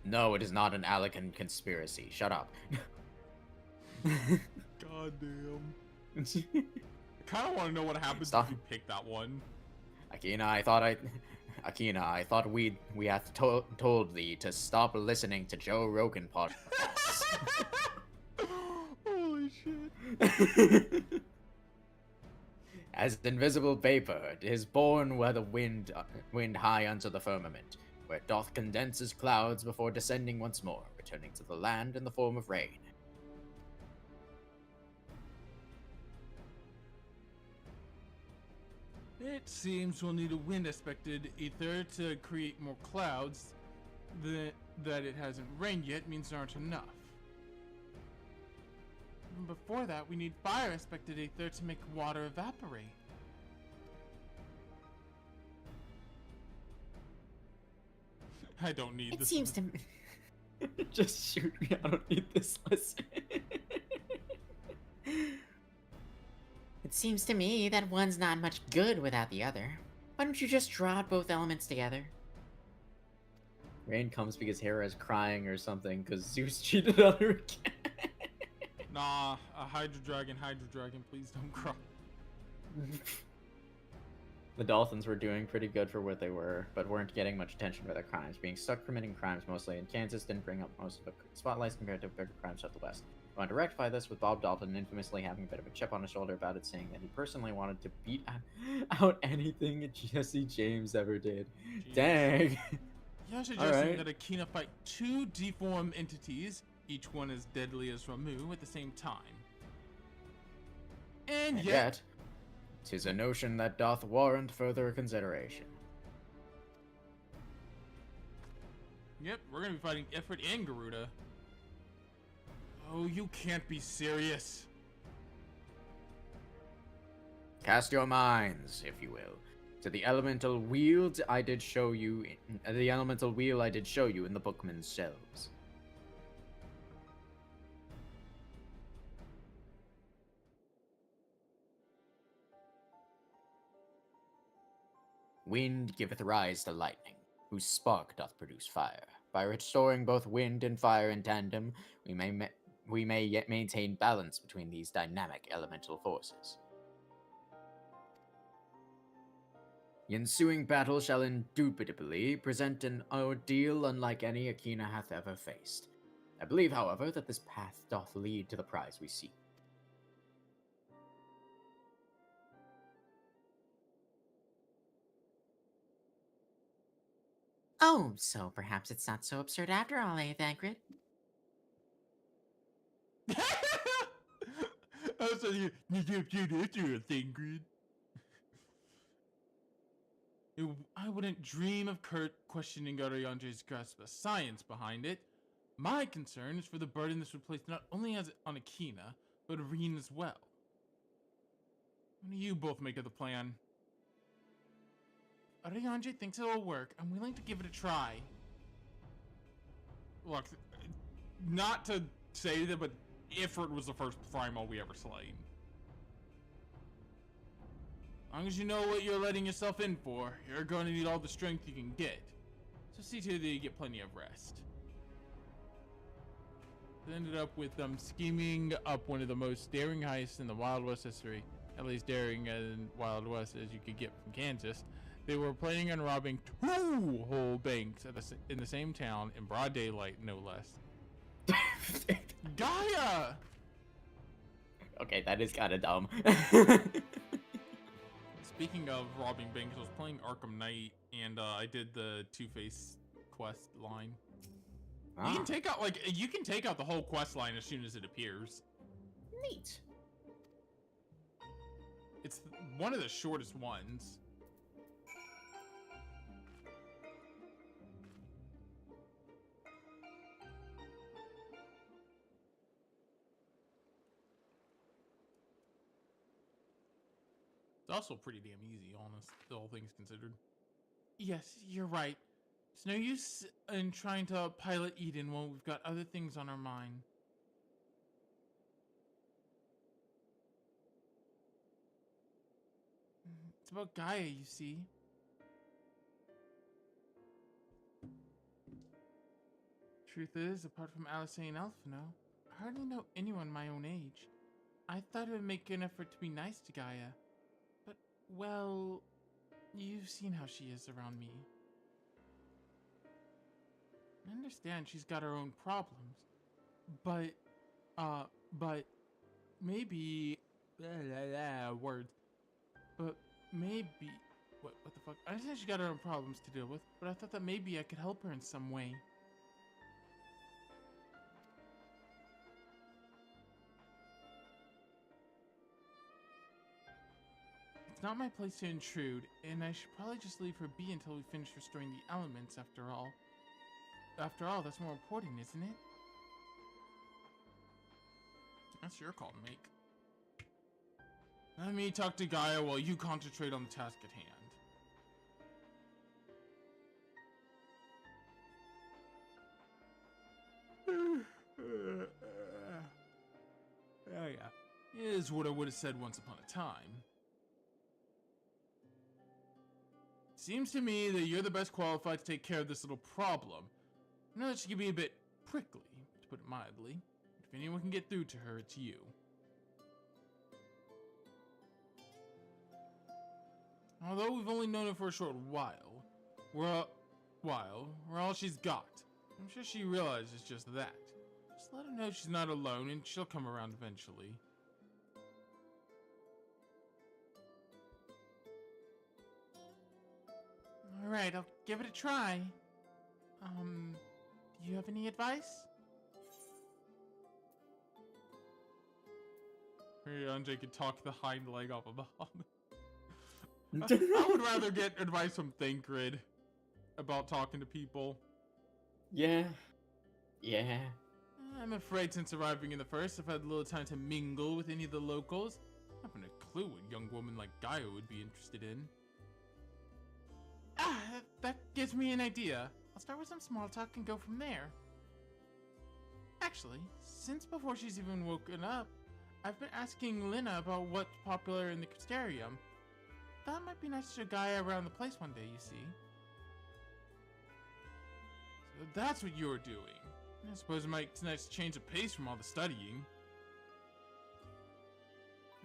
No, it is not an elegant conspiracy. Shut up. God damn. I kind of want to know what happens Stop. if you pick that one. I Akina, Akina, I thought we had told thee to stop listening to Joe Rogan podcasts. Holy shit. As invisible vapor, it is born where the wind high unto the firmament, where it doth condenses clouds before descending once more, returning to the land in the form of rain. It seems we'll need a wind-aspected ether to create more clouds. That it hasn't rained yet means there aren't enough. And before that, we need fire-aspected ether to make water evaporate. I don't need It this. seems to Just shoot me. I don't need this lesson. It seems to me that one's not much good without the other. Why don't you just draw out both elements together? Rain comes because Hera's crying or something because Zeus cheated on her again. Nah, a Hydro Dragon, please don't cry. The Dolphins were doing pretty good for what they were, but weren't getting much attention for their crimes. Being stuck committing crimes mostly in Kansas didn't bring up most of the spotlights compared to bigger crimes out the West. We wanted to rectify this with Bob Dalton infamously having a bit of a chip on his shoulder about it, saying that he personally wanted to beat out anything Jesse James ever did. Jeez. Dang. You're suggesting Alright. that Akina fight two deformed entities, each one as deadly as Ramu, at the same time. And And yet, yet, 'tis a notion that doth warrant further consideration. yep, we're gonna be fighting Ifrit and Garuda. Oh, you can't be serious. Cast your minds, if you will, to the elemental wheel I did show you in the bookman's shelves. Wind giveth rise to lightning, whose spark doth produce fire. By restoring both wind and fire in tandem, we may yet maintain balance between these dynamic elemental forces. The ensuing battle shall indubitably present an ordeal unlike any Akina hath ever faced. I believe, however, that this path doth lead to the prize we seek. Oh, so perhaps it's not so absurd after all, eh, Thancred? I was like, you thing, Grid. I wouldn't dream of Kurt questioning Arianje's grasp of science behind it. My concern is for the burden this would place not only on Akina, but Areen as well. What do you both make of the plan? Arianje thinks it'll work. I'm willing to give it a try. Look, not to say that, but Ifrit was the first primal we ever slain. As long as you know what you're letting yourself in for, you're going to need all the strength you can get. So see to it that you get plenty of rest. It ended up with them scheming up one of the most daring heists in the Wild West history. At least daring in Wild West as you could get from Kansas. They were planning on robbing 2 whole banks in the same town in broad daylight, no less. Gaia! Okay, that is kind of dumb. Speaking of robbing banks, I was playing Arkham Knight, and I did the Two-Face quest line. You can take out the whole quest line as soon as it appears. Neat. It's one of the shortest ones. It's also pretty damn easy, all things considered. Yes, you're right. It's no use in trying to pilot Eden when we've got other things on our mind. It's about Gaia, you see. Truth is, apart from Alice and Alphino, I hardly know anyone my own age. I thought I would make an effort to be nice to Gaia. But, well, You've seen how she is around me. I understand she's got her own problems, but maybe, words, but maybe, what the fuck? I understand she got her own problems to deal with, but I thought that maybe I could help her in some way. It's not my place to intrude, and I should probably just leave her be until we finish restoring the elements after all. After all, that's more important, isn't it? That's your call to make. Let me talk to Gaia while you concentrate on the task at hand. Oh yeah, is what I would have said once upon a time. Seems to me that you're the best qualified to take care of this little problem. I know that she can be a bit prickly, to put it mildly. If anyone can get through to her, it's you. Although we've only known her for a short while, we're all she's got. I'm sure she realizes just that. Just let her know she's not alone and she'll come around eventually. Alright, I'll give it a try. Do you have any advice? Maybe Anjay could talk the hind leg off of Bahamut. I would rather get advice from Thancred about talking to people. Yeah. I'm afraid since arriving in the first, I've had little time to mingle with any of the locals. I haven't a clue what a young woman like Gaia would be interested in. That gives me an idea. I'll start with some small talk and go from there. Actually, since before she's even woken up, I've been asking Lina about what's popular in the Crystarium. Thought it might be nice to show Gaia around the place one day, you see. So that's what you're doing. I suppose it might be nice to change the pace from all the studying.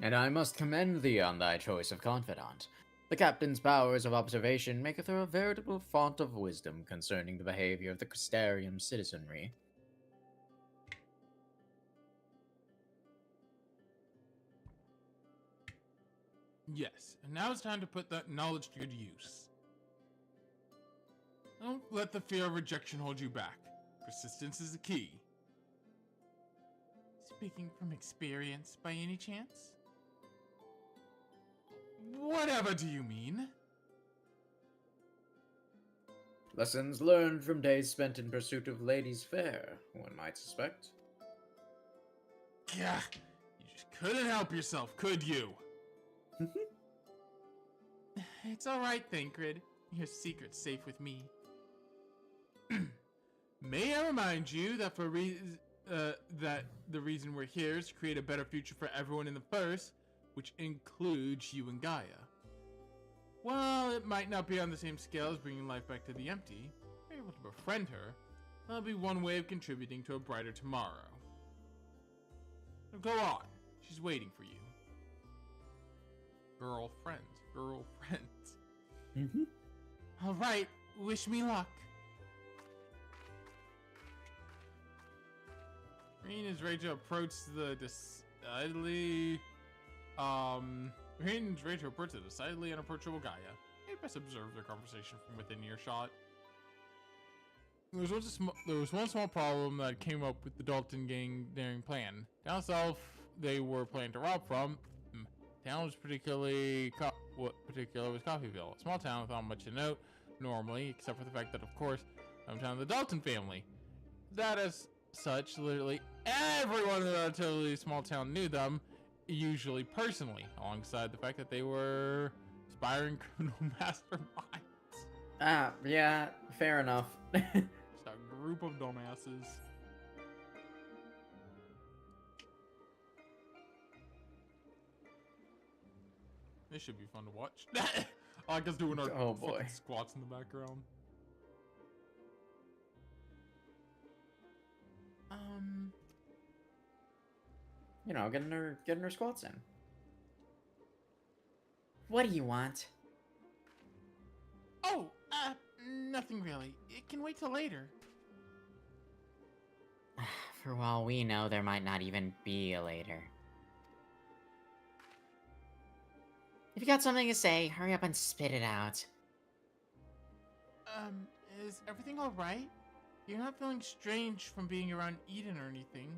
And I must commend thee on thy choice of confidant. The captain's powers of observation maketh her a veritable font of wisdom concerning the behavior of the Crystarium citizenry. Yes, and now it's time to put that knowledge to good use. Don't let the fear of rejection hold you back. Persistence is the key. Speaking from experience, by any chance? Whatever do you mean? Lessons learned from days spent in pursuit of ladies fair, one might suspect. Gah, you just couldn't help yourself, could you? It's alright, Thancred. Your secret's safe with me. May I remind you that that the reason we're here is to create a better future for everyone in the first, which includes you and Gaia. While it might not be on the same scale as bringing life back to the empty, if you're able to befriend her, that'll be one way of contributing to a brighter tomorrow. So go on. She's waiting for you. Girlfriends. Alright, wish me luck. Green is ready to approach the decidedly unapproachable Gaia. You best observe their conversation from within earshot. There was one small problem that came up with the Dalton gang daring plan. Down south, they were planning to rob from. Town was what particular was Coffeeville, a small town without much to note normally, except for the fact that, of course, hometown of the Dalton family. That as such, literally everyone in the relatively small town knew them, usually personally, alongside the fact that they were aspiring criminal masterminds. Yeah, fair enough. Just a group of dumbasses. This should be fun to watch. I like us doing our Oh, fucking boy. squats in the background. You know, getting her squats in. What do you want? Oh, nothing really. It can wait till later. For all we know, there might not even be a later. If you got something to say, hurry up and spit it out. Is everything alright? You're not feeling strange from being around Eden or anything.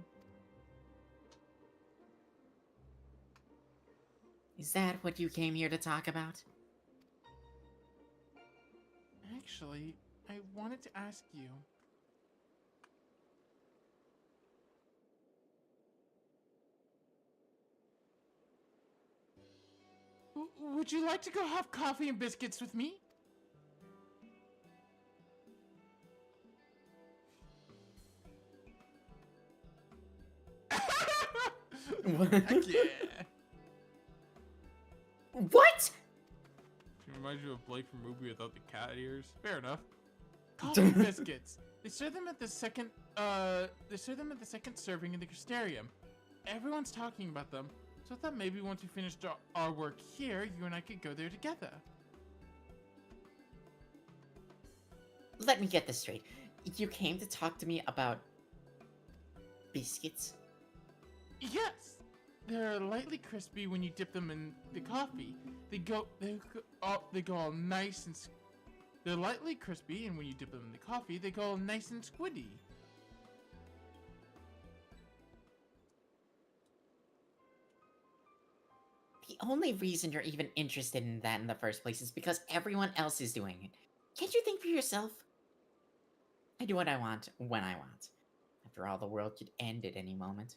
Is that what you came here to talk about? Actually, I wanted to ask you. Would you like to go have coffee and biscuits with me? Heck yeah. What? She reminds you of Blake from Movie without the cat ears. Fair enough. Coffee and biscuits. They serve them at the second serving in the Crystarium. Everyone's talking about them, so I thought maybe once we finished our work here, you and I could go there together. Let me get this straight. You came to talk to me about biscuits? Yes, they're lightly crispy when you dip them in the coffee. They go all nice and. They're lightly crispy, and when you dip them in the coffee, they go all nice and squiddy. The only reason you're even interested in that in the first place is because everyone else is doing it. Can't you think for yourself? I do what I want, when I want. After all, the world could end at any moment.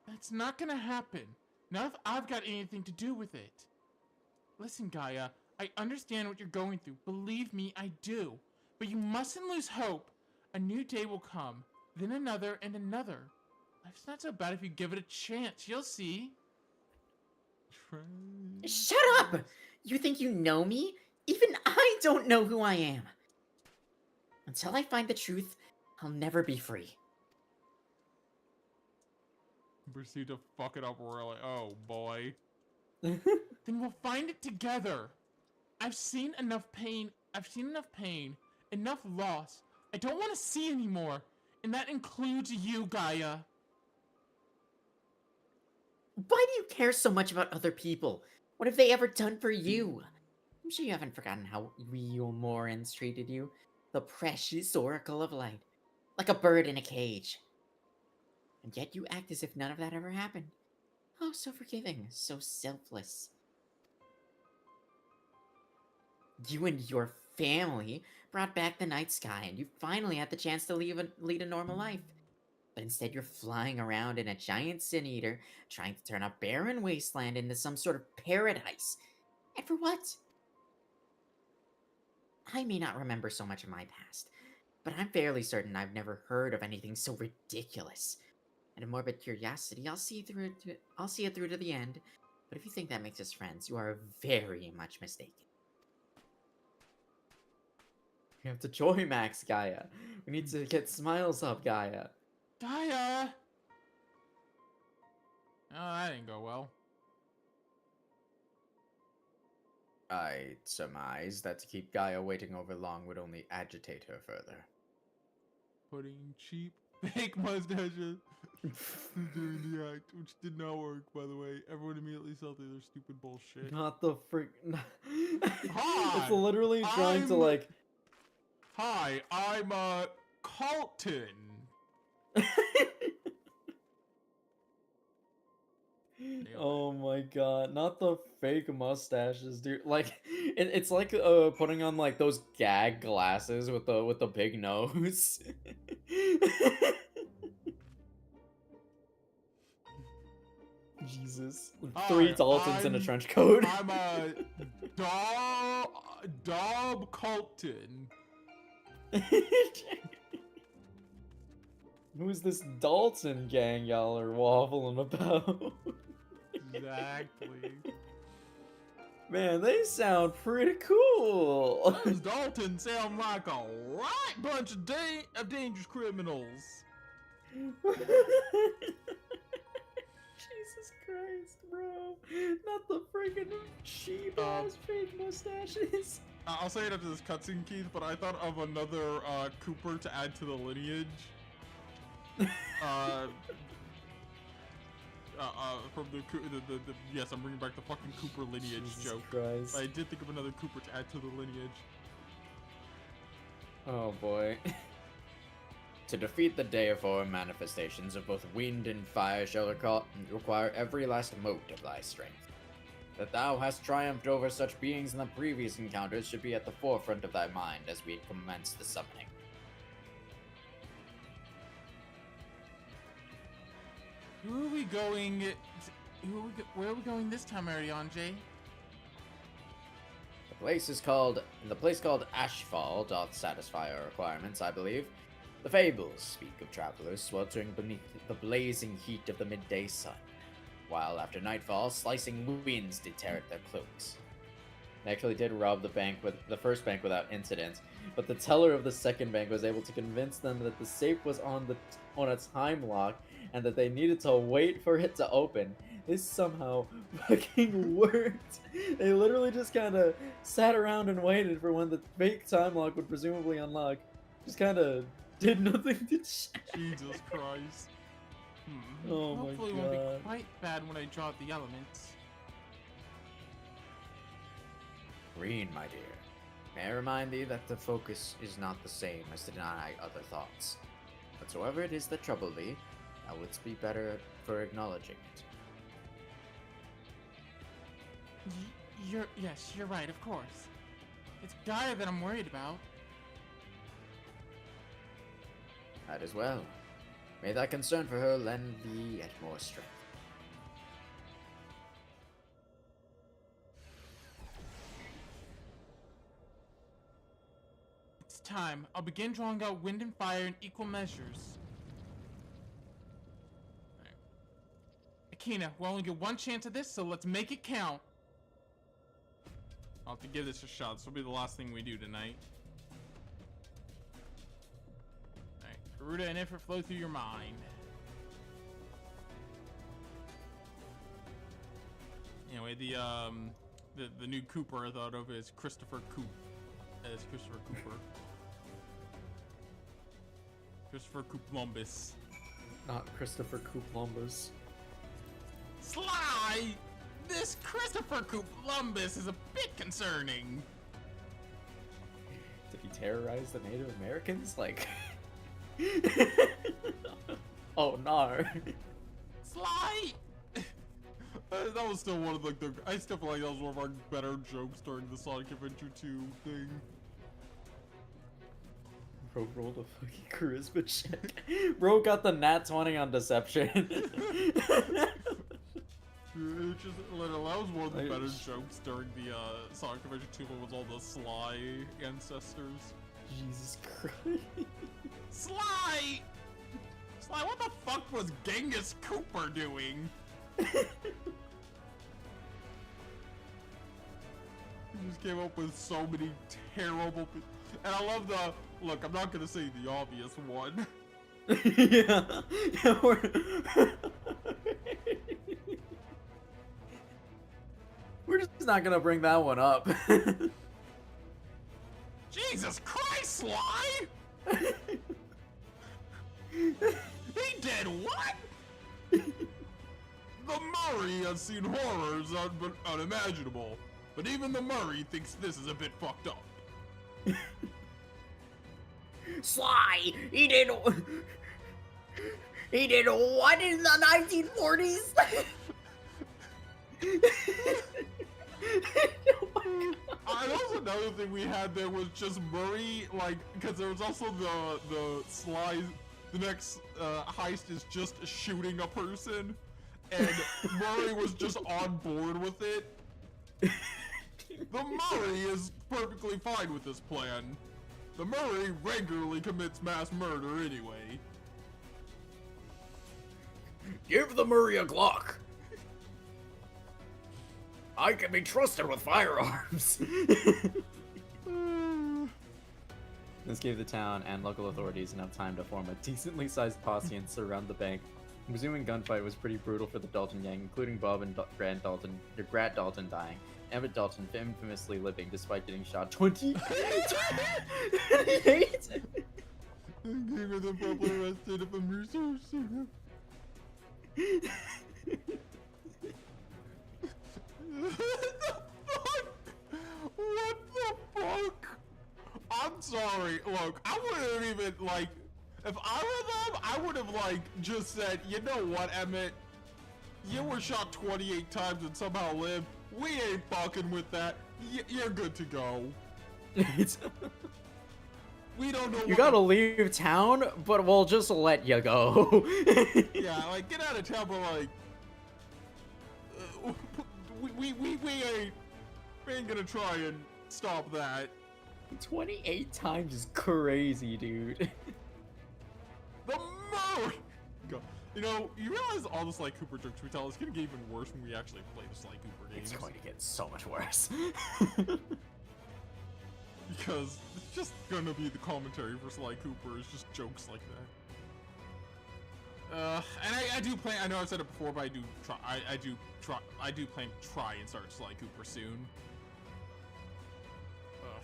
That's not gonna happen. Not if I've got anything to do with it. Listen, Gaia, I understand what you're going through. Believe me, I do. But you mustn't lose hope. A new day will come, then another and another. Life's not so bad if you give it a chance. You'll see. Shut up! You think you know me? Even I don't know who I am. Until I find the truth, I'll never be free. Proceed to fuck it up royally. Oh boy. Then we'll find it together. I've seen enough pain. Enough loss. I don't want to see anymore. And that includes you, Gaia. Why do you care so much about other people? What have they ever done for you? I'm sure you haven't forgotten how real Morans treated you. The precious Oracle of Light. Like a bird in a cage. And yet you act as if none of that ever happened. Oh, so forgiving, so selfless. You and your family brought back the night sky, and you finally had the chance to lead a normal life. But instead you're flying around in a giant sin eater, trying to turn a barren wasteland into some sort of paradise. And for what? I may not remember so much of my past, but I'm fairly certain I've never heard of anything so ridiculous. Out of morbid curiosity, I'll see it through to the end. But if you think that makes us friends, you are very much mistaken. We have to joy max, Gaia. We need to get smiles up, Gaia. Gaia! Oh, that didn't go well. I surmise that to keep Gaia waiting over long would only agitate her further. Putting cheap fake mustaches during the act, which did not work, by the way. Everyone immediately saw through their stupid bullshit. Not the freak. Hi, It's literally trying to I'm- like. Hi, I'm Carlton. Oh my god, not the fake mustaches, dude. Like, it's like putting on like those gag glasses with the big nose. Jesus, three Hi, Daltons in a I'm- trench coat. I'm Dob Carlton. Who's this Dalton gang y'all are waffling about? Exactly. Man, they sound pretty cool. Those Daltons sound like a right bunch of dangerous criminals. Jesus Christ, bro. Not got the freaking cheap ass fake mustaches. I'll say it after this cutscene, Keith, but I thought of another Cooper to add to the lineage. From the yes, I'm bringing back the fucking Cooper lineage Jesus joke. Christ. I did think of another Cooper to add to the lineage. Oh boy. To defeat the deiform manifestations of both wind and fire shall require every last mote of thy strength. That thou hast triumphed over such beings in the previous encounters should be at the forefront of thy mind as we commence the summoning. Who are we going? Where are we going this time, Ariane? The place called Ashfall doth satisfy our requirements, I believe. The fables speak of travelers sweltering beneath the blazing heat of the midday sun, while after nightfall, slicing winds did tear at their cloaks. They actually did rob the first bank without incident, but the teller of the second bank was able to convince them that the safe was on a time lock and that they needed to wait for it to open. This somehow fucking worked. They literally just kind of sat around and waited for when the fake time lock would presumably unlock. Just kind of did nothing to check. Jesus Christ. Oh my Hopefully it won't God. be quite bad when I draw the elements. Green, my dear. May I remind thee that the focus is not the same as to deny other thoughts. Whatsoever it is that trouble thee, thou wouldst be better for acknowledging it. Yes, you're right, of course. It's Gaia that I'm worried about. That as well. May thy concern for her lend thee yet more strength. It's time. I'll begin drawing out wind and fire in equal measures. Akina, we'll only get one chance at this, so let's make it count. I'll have to give this a shot. This will be the last thing we do tonight. Alright, Garuda and Ifrit flow through your mind. Anyway, the new Cooper I thought of is Christopher Coop. As Christopher Cooper. Christopher Columbus. Not Christopher Columbus. Sly! This Christopher Columbus is a bit concerning. Did he terrorize the Native Americans? Like... oh, no. Sly! That was still one of the I still feel like that was one of our better jokes during the Sonic Adventure 2 thing. Bro rolled a fucking charisma check. Bro got the nat 20 on deception. It's just, that was one of the Like, better jokes during the Sonic Adventure 2 one was all the Sly ancestors. Jesus Christ. Sly! Sly, what the fuck was Genghis Cooper doing? He just came up with so many terrible... And I love the... Look, I'm not gonna say the obvious one. Yeah. We're just not gonna bring that one up. Jesus Christ, Sly! He did what? The Murray has seen horrors unimaginable, but even the Murray thinks this is a bit fucked up. Sly, he did what in the 1940s? And also another thing we had there was just Murray, like, because there was also the Sly, the next heist is just shooting a person, and Murray was just on board with it. The Murray is perfectly fine with this plan. The Murray regularly commits mass murder anyway. Give the Murray a Glock. I can be trusted with firearms. This gave the town and local authorities enough time to form a decently sized posse and surround the bank I'm assuming gunfight was pretty brutal for the Dalton gang, including Bob and Grant Dalton, or Grat Dalton dying. Emmett Dalton infamously living despite getting shot 28. Give me the proper arrested if I'm resourcing. What the fuck? I'm sorry. Look, I wouldn't even like. If I were them, I would have like just said, you know what, Emmett? You were shot 28 times and somehow lived. We ain't fucking with that. You're good to go. We don't know. You gotta leave town, but we'll just let you go. Yeah, like get out of town, but like, we ain't gonna try and stop that. 28 times is crazy, dude. The mo. Go. You know, you realize all the Sly Cooper jokes we tell is gonna get even worse when we actually play the Sly Cooper games. It's going to get so much worse. Because it's just gonna be the commentary for Sly Cooper. It's just jokes like that. And I do plan. I know I've said it before, but I do try. I do plan to try and start Sly Cooper soon.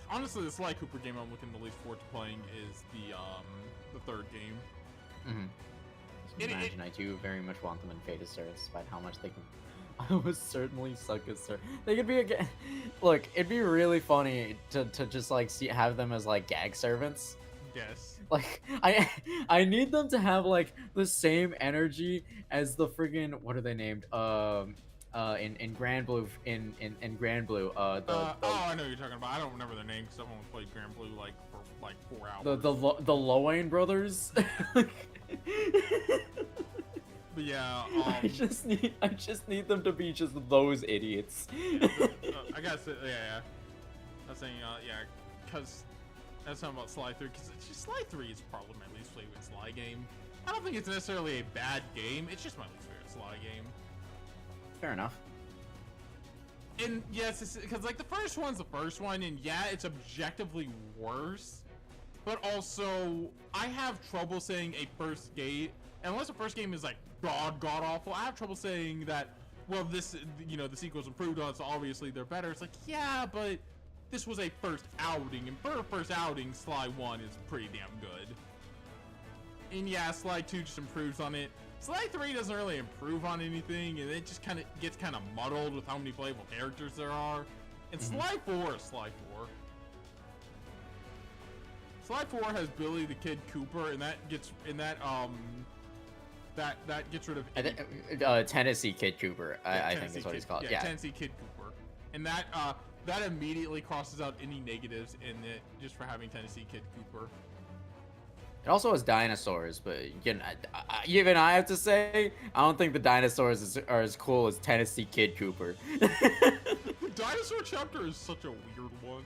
Honestly, the Sly Cooper game I'm looking the least forward to playing is the third game. Imagine I do very much want them in Fate Sir, despite how much they can. I would certainly suck as Sir. They could be a. Look, it'd be really funny to just like have them as like gag servants. Yes. Like I need them to have like the same energy as the friggin' what are they named? In Grand Blue in Grand Blue Oh, I know what you're talking about. I don't remember their name because I've only played Grand Blue like for like 4 hours. the Lowain brothers. But yeah, I just need them to be just those idiots. I gotta say, yeah. I was saying, yeah, because that's something about Sly 3, because Sly 3 is probably my least favorite Sly game. I don't think it's necessarily a bad game, it's just my least favorite Sly game. Fair enough. And yes, because like the first one's the first one, and yeah, it's objectively worse, but also I have trouble saying a first game, unless the first game is like god awful, I have trouble saying that, well, this, you know, the sequel's improved on, so obviously they're better. It's like, yeah, but this was a first outing, and for a first outing, Sly 1 is pretty damn good. And yeah, Sly 2 just improves on it. Sly 3 doesn't really improve on anything, and it just kind of gets kind of muddled with how many playable characters there are. And Sly 4 is Sly 4. Sly 4 has Billy the Kid Cooper, and that gets that gets rid of Tennessee Kid Cooper. I think is what he's called. Yeah, Tennessee Kid Cooper, and that immediately crosses out any negatives in it just for having Tennessee Kid Cooper. It also has dinosaurs, but you know, even I have to say, I don't think the dinosaurs are as cool as Tennessee Kid Cooper. The dinosaur chapter is such a weird one.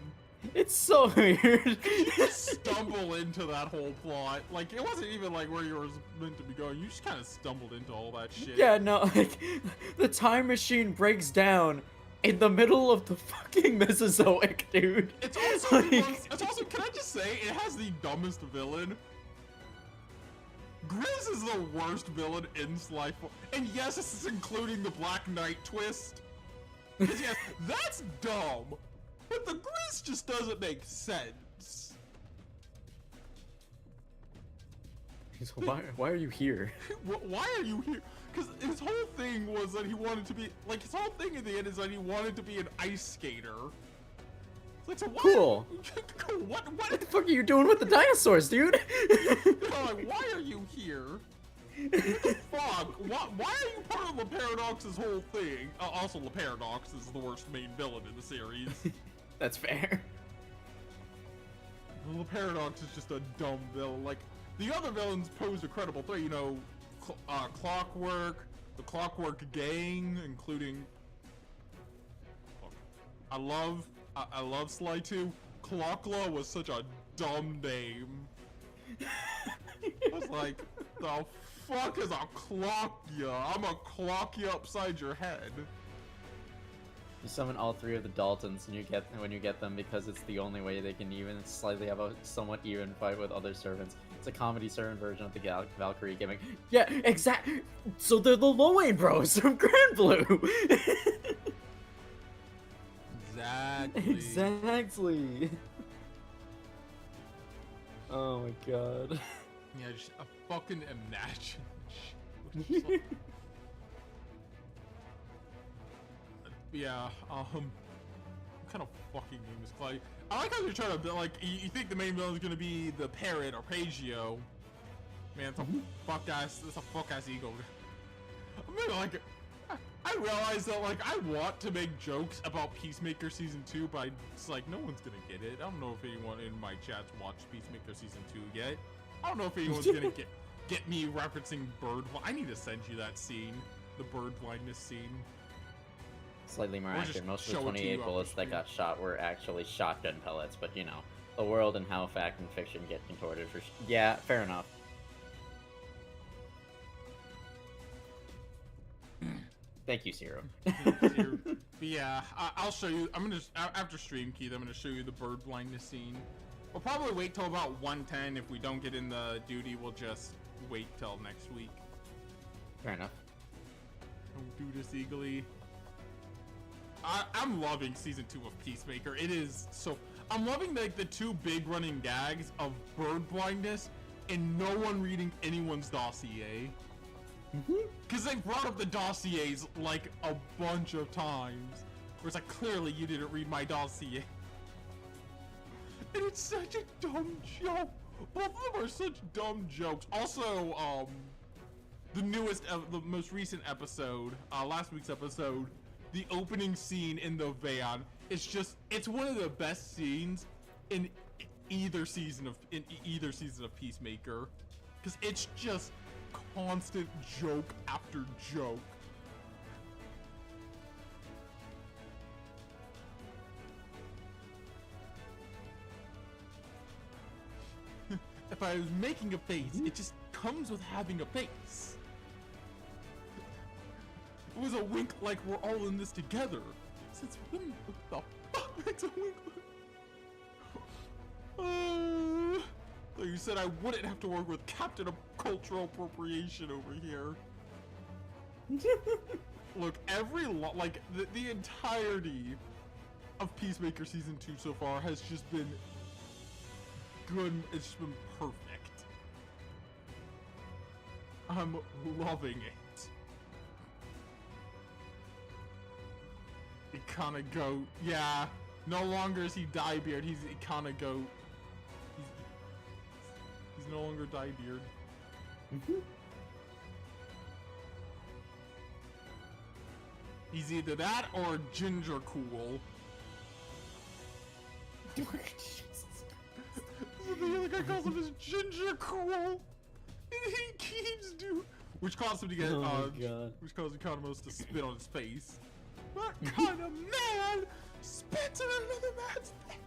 It's so weird. You just stumble into that whole plot. Like, it wasn't even like where you were meant to be going. You just kind of stumbled into all that shit. Yeah, no, like, the time machine breaks down in the middle of the fucking Mesozoic, dude. It's also, can I just say, it has the dumbest villain. Grizz is the worst villain in Sly 4. And yes, this is including the Black Knight twist. Because yes, that's dumb. But the Grizz just doesn't make sense. So why are you here? Why are you here? Because his whole thing was that he wanted to be, like, his whole thing at the end is that he wanted to be an ice skater. Like, so why, cool. What the fuck are you doing with the dinosaurs, dude? Like, why are you here? Fuck, why are you part of the Paradox's whole thing? Also, the Paradox is the worst main villain in the series. That's fair. The Paradox is just a dumb villain. Like, the other villains pose a credible threat, you know, Clockwork, the Clockwork Gang, including... Look, I love Sly 2. Clockla was such a dumb name. I was like, the fuck is a clock ya? I'm gonna clock you upside your head. You summon all 3 of the Daltons, and when you get them, because it's the only way they can even slightly have a somewhat even fight with other servants. It's a comedy certain version of the Valkyrie gimmick. Yeah, exact. So they're the Lowen Bros from Grand Blue. Exactly. Exactly. Oh my god. Yeah, just a fucking imagine. Just like- yeah, what kind of fucking name is Clyde? I like how they're trying to build, like, you think the main villain is gonna be the parrot or Pageo. Man, it's a fuck ass eagle. I mean, like, I realize that, like, I want to make jokes about Peacemaker Season 2, but it's like, no one's gonna get it. I don't know if anyone in my chat's watched Peacemaker Season 2 yet. I don't know if anyone's gonna get me referencing I need to send you that scene. The bird blindness scene. Slightly more Or just accurate. Most of the show it to 28 you bullets after that stream. got shot were actually shotgun pellets, but you know, the world and how fact and fiction get contorted for yeah, fair enough. Thank you, Zero. But yeah, I'll show you. I'm gonna after stream, Keith. I'm gonna show you the bird blindness scene. We'll probably wait till about 110. If we don't get in the duty, we'll just wait till next week. Fair enough. Don't do this eagerly. I'm loving season 2 of Peacemaker. It is so. I'm loving like the two big running gags of bird blindness and no one reading anyone's dossier. Because they brought up the dossiers like a bunch of times. Where it's like, clearly you didn't read my dossier. And it's such a dumb joke. Both of them are such dumb jokes. Also, the most recent episode, last week's episode, the opening scene in the van is it's one of the best scenes in either season of Peacemaker. Because it's just constant joke after joke. If I was making a face, it just comes with having a face. It was a wink like we're all in this together. Since when the fuck makes a wink like... Like you said, I wouldn't have to work with Captain of Cultural Appropriation over here. Look, the entirety of Peacemaker Season 2 so far has just been good. It's just been perfect. I'm loving it. Ikana Goat. Yeah, no longer is he Diebeard, he's Ikana Goat. He's no longer Diebeard. He's either that or Ginger Cool. The other guy calls him as Ginger Cool. And he keeps doing, which caused him to get Oh my god. which caused Economos to spit on his face. What kind of man spits on another man's face?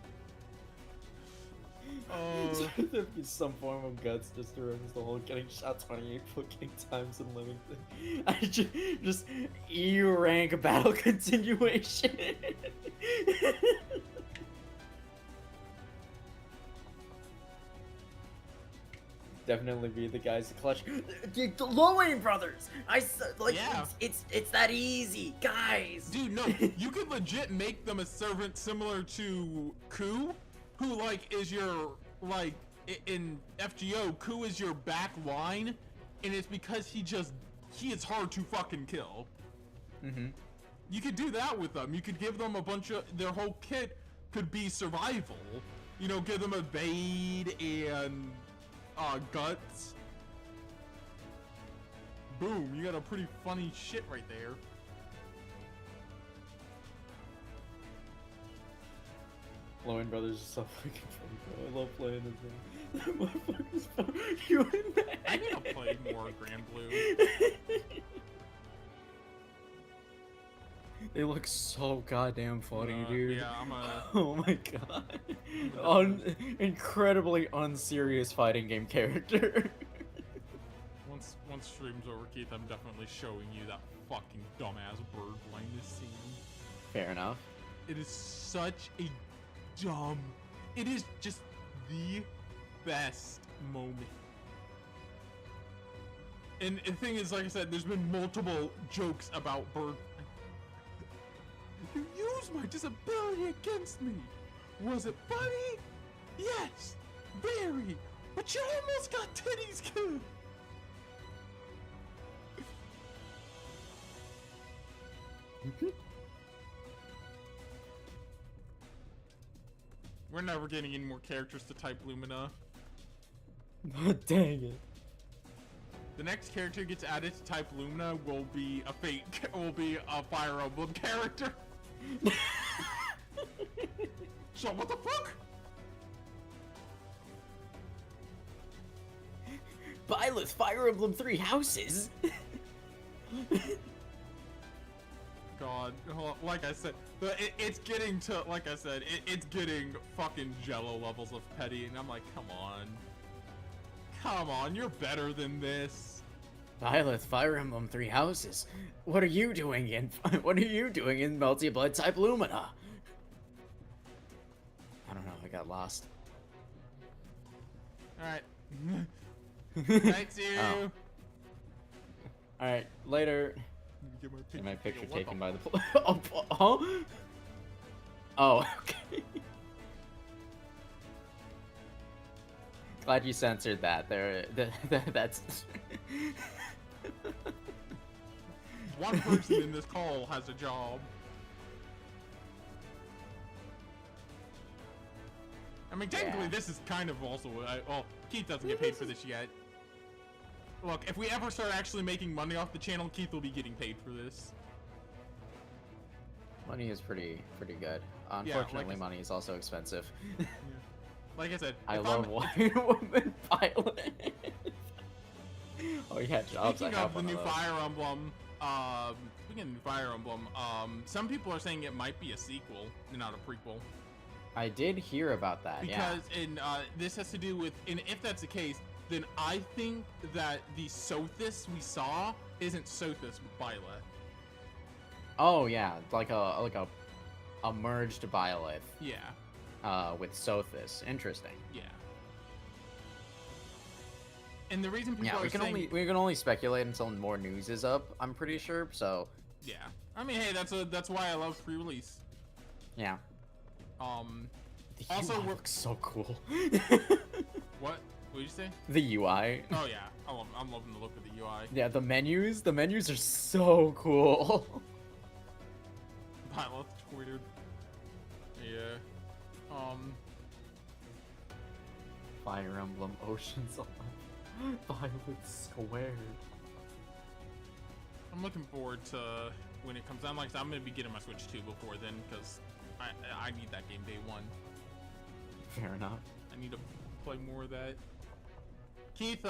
There'd be some form of guts just to reference the whole getting shot 28 fucking times and living thing. I just E-rank battle continuation. Definitely be the guys to clutch. The Lowen brothers. Yeah. It's that easy, guys. Dude, no, you could legit make them a servant similar to Ku, who like is your in FGO, Ku is your back line, and it's because he is hard to fucking kill. You could do that with them. You could give them a bunch of their whole kit could be survival. You know, give them evade and guts. Boom, you got a pretty funny shit right there. Lowen brothers is so fucking funny, bro. I love playing this game. That motherfucker's fun. You and that. I need to play more Grand Blue. They look so goddamn funny, dude. Yeah, I'm a. Oh my god. Incredibly unserious fighting game character. Once stream's over, Keith, I'm definitely showing you that fucking dumbass bird blindness scene. Fair enough. It is such a dumb. It is just the best moment. And the thing is, like I said, there's been multiple jokes about Bird. You used my disability against me. Was it funny? Yes, very. But you almost got titties killed. We're never getting any more characters to type Lumina. Dang it. The next character gets added to type Lumina will be a will be a Fire Emblem character. So what the fuck? Byleth Fire Emblem Three Houses. God, like I said, it's getting to, like I said, it's getting fucking Jello levels of petty, and I'm like, come on, you're better than this. Byleth Fire Emblem Three Houses. What are you doing in Multi-Blood type Lumina? I don't know. I got lost. All right. Thanks you. Oh. All right, later. Get My picture Yo, what taken the by the huh? Oh, okay. Glad you censored that. That's One person in this call has a job. I mean, technically, Yeah. this is kind of also. Well, Keith doesn't get paid for this yet. Look, if we ever start actually making money off the channel, Keith will be getting paid for this. money is pretty good. like Unfortunately, I- money is also expensive. Like I said, I if love I'm, Wonder Woman pilot. Oh yeah, jobs. Speaking I have of the one new of those. Fire Emblem, speaking of the new Fire Emblem, some people are saying it might be a sequel, not a prequel. I did hear about that. Yeah. Because this has to do with, and if that's the case, then I think that the Sothis we saw isn't Sothis with Byleth. Oh yeah, like a merged Byleth Yeah, with Sothis. Interesting. yeah. And the reason people Yeah, are we can saying, only speculate until more news is up. I'm pretty sure. So yeah. I mean, hey, that's why I love pre-release. yeah. Also, Also, we're- looks so cool. What? What did you say? The UI. Oh yeah, I'm loving the look of the UI. Yeah, the menus are so cool. Byleth tweeted. Yeah. Fire Emblem Oceans 11. Violet Squared. I'm looking forward to when it comes out. Like, I'm gonna be getting my Switch 2 before then, because I need that game day one. Fair enough. I need to play more of that. Keith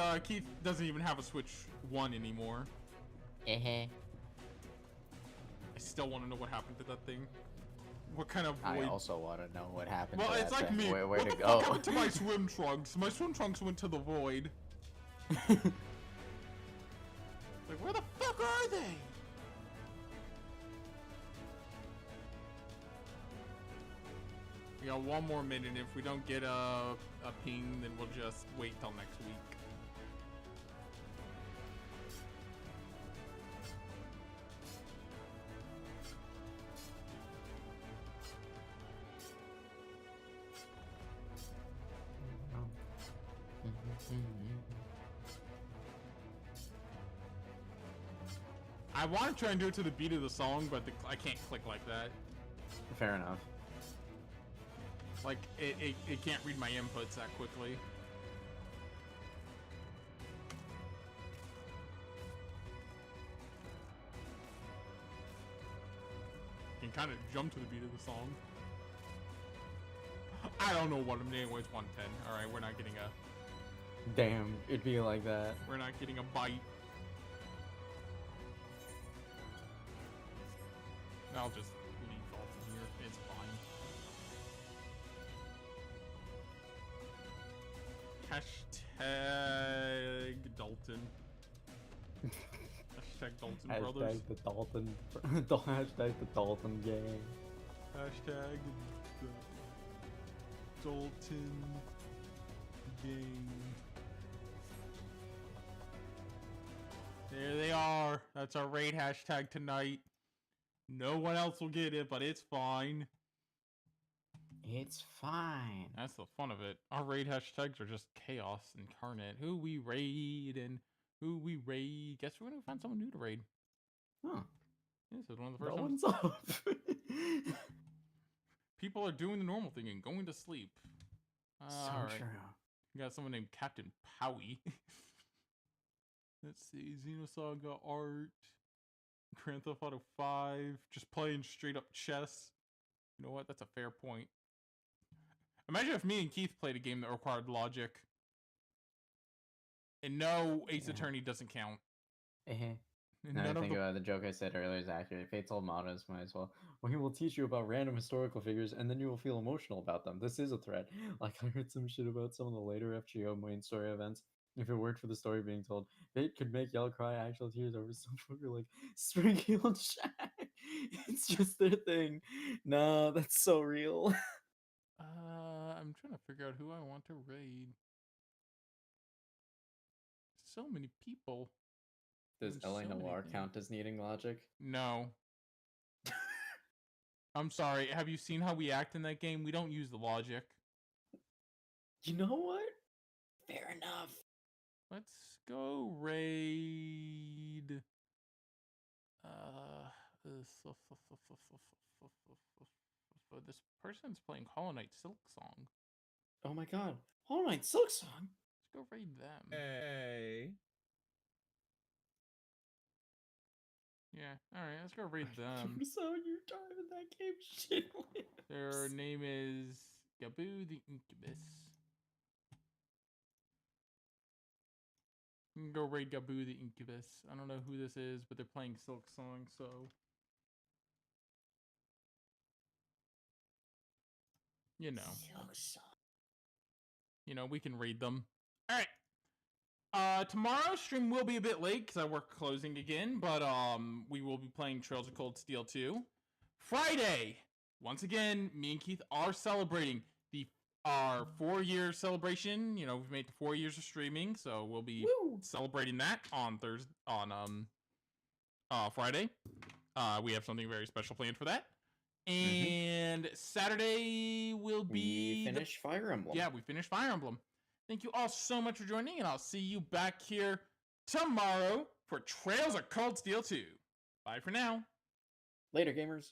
doesn't even have a Switch 1 anymore. I still want to know what happened to that thing. What kind of I void? also want to know what happened. Well, to it's that like thing. me. Where What to the go? fuck happened to my swim trunks? My swim trunks went to the void. Like, where the fuck are they? We got one more minute. If we don't get a ping, then we'll just wait till next week. I want to try and do it to the beat of the song, but I can't click like that. Fair enough. Like, it can't read my inputs that quickly. Can kind of jump to the beat of the song. I don't know what I'm doing. It's 110. All right, we're not getting a Damn, it'd be like that. we're not getting a bite. I'll just leave all from here. It's fine. Hashtag Dalton. Hashtag Dalton Brothers. Hashtag the Dalton. Hashtag the Dalton gang. Hashtag the Dalton Gang. There they are. That's our raid hashtag tonight. No one else will get it, but it's fine. It's fine. That's the fun of it. Our raid hashtags are just chaos incarnate. Who we raid and who we raid. Guess we're gonna find someone new to raid. Huh. This is one of the first No ones. one's up. People are doing the normal thing and going to sleep. So Alright. true. We got someone named Captain Powie. Let's see. Xenosaga art. Grand Theft Auto 5. Just playing straight up chess. You know what? That's a fair point. Imagine if me and Keith played a game that required logic. And no, Ace Yeah. Attorney doesn't count. Eh. And Now I none of think the about the joke I said earlier is accurate. Fate's old motto is might as well. We will teach you about random historical figures, and then you will feel emotional about them. This is a threat. Like I heard some shit about some of the later FGO main story events. If it weren't for the story being told, Fate could make y'all cry actual tears over some fucker like Springfield Shack. It's just their thing. No, that's so real. I'm trying to figure out who I want to raid. So many people. Does There's LA so many Noir things. count as needing logic? No. I'm sorry. Have you seen how we act in that game? We don't use the logic. You know what? Fair enough. Let's go raid. This person's playing Hollow Knight Silk Song. Oh my god. Hollow Knight Silk Song? Let's go raid them. Hey. Yeah, alright, let's go raid them. I'm so you driving that game shit. Their name is Gaboo the Incubus. You can go raid Gaboo the Incubus. I don't know who this is, but they're playing Silk Song, so. You know. Silk Song. You know, we can raid them. Alright. Tomorrow's stream will be a bit late because I work closing again, but we will be playing Trails of Cold Steel 2. Friday, once again, me and Keith are celebrating our 4-year celebration. You know, we've made 4 years of streaming, so we'll be celebrating that on Friday. We have something very special planned for that. And Saturday will be We finish Fire Emblem. Yeah, we finished Fire Emblem. Thank you all so much for joining, and I'll see you back here tomorrow for Trails of Cold Steel 2. Bye for now. Later, gamers.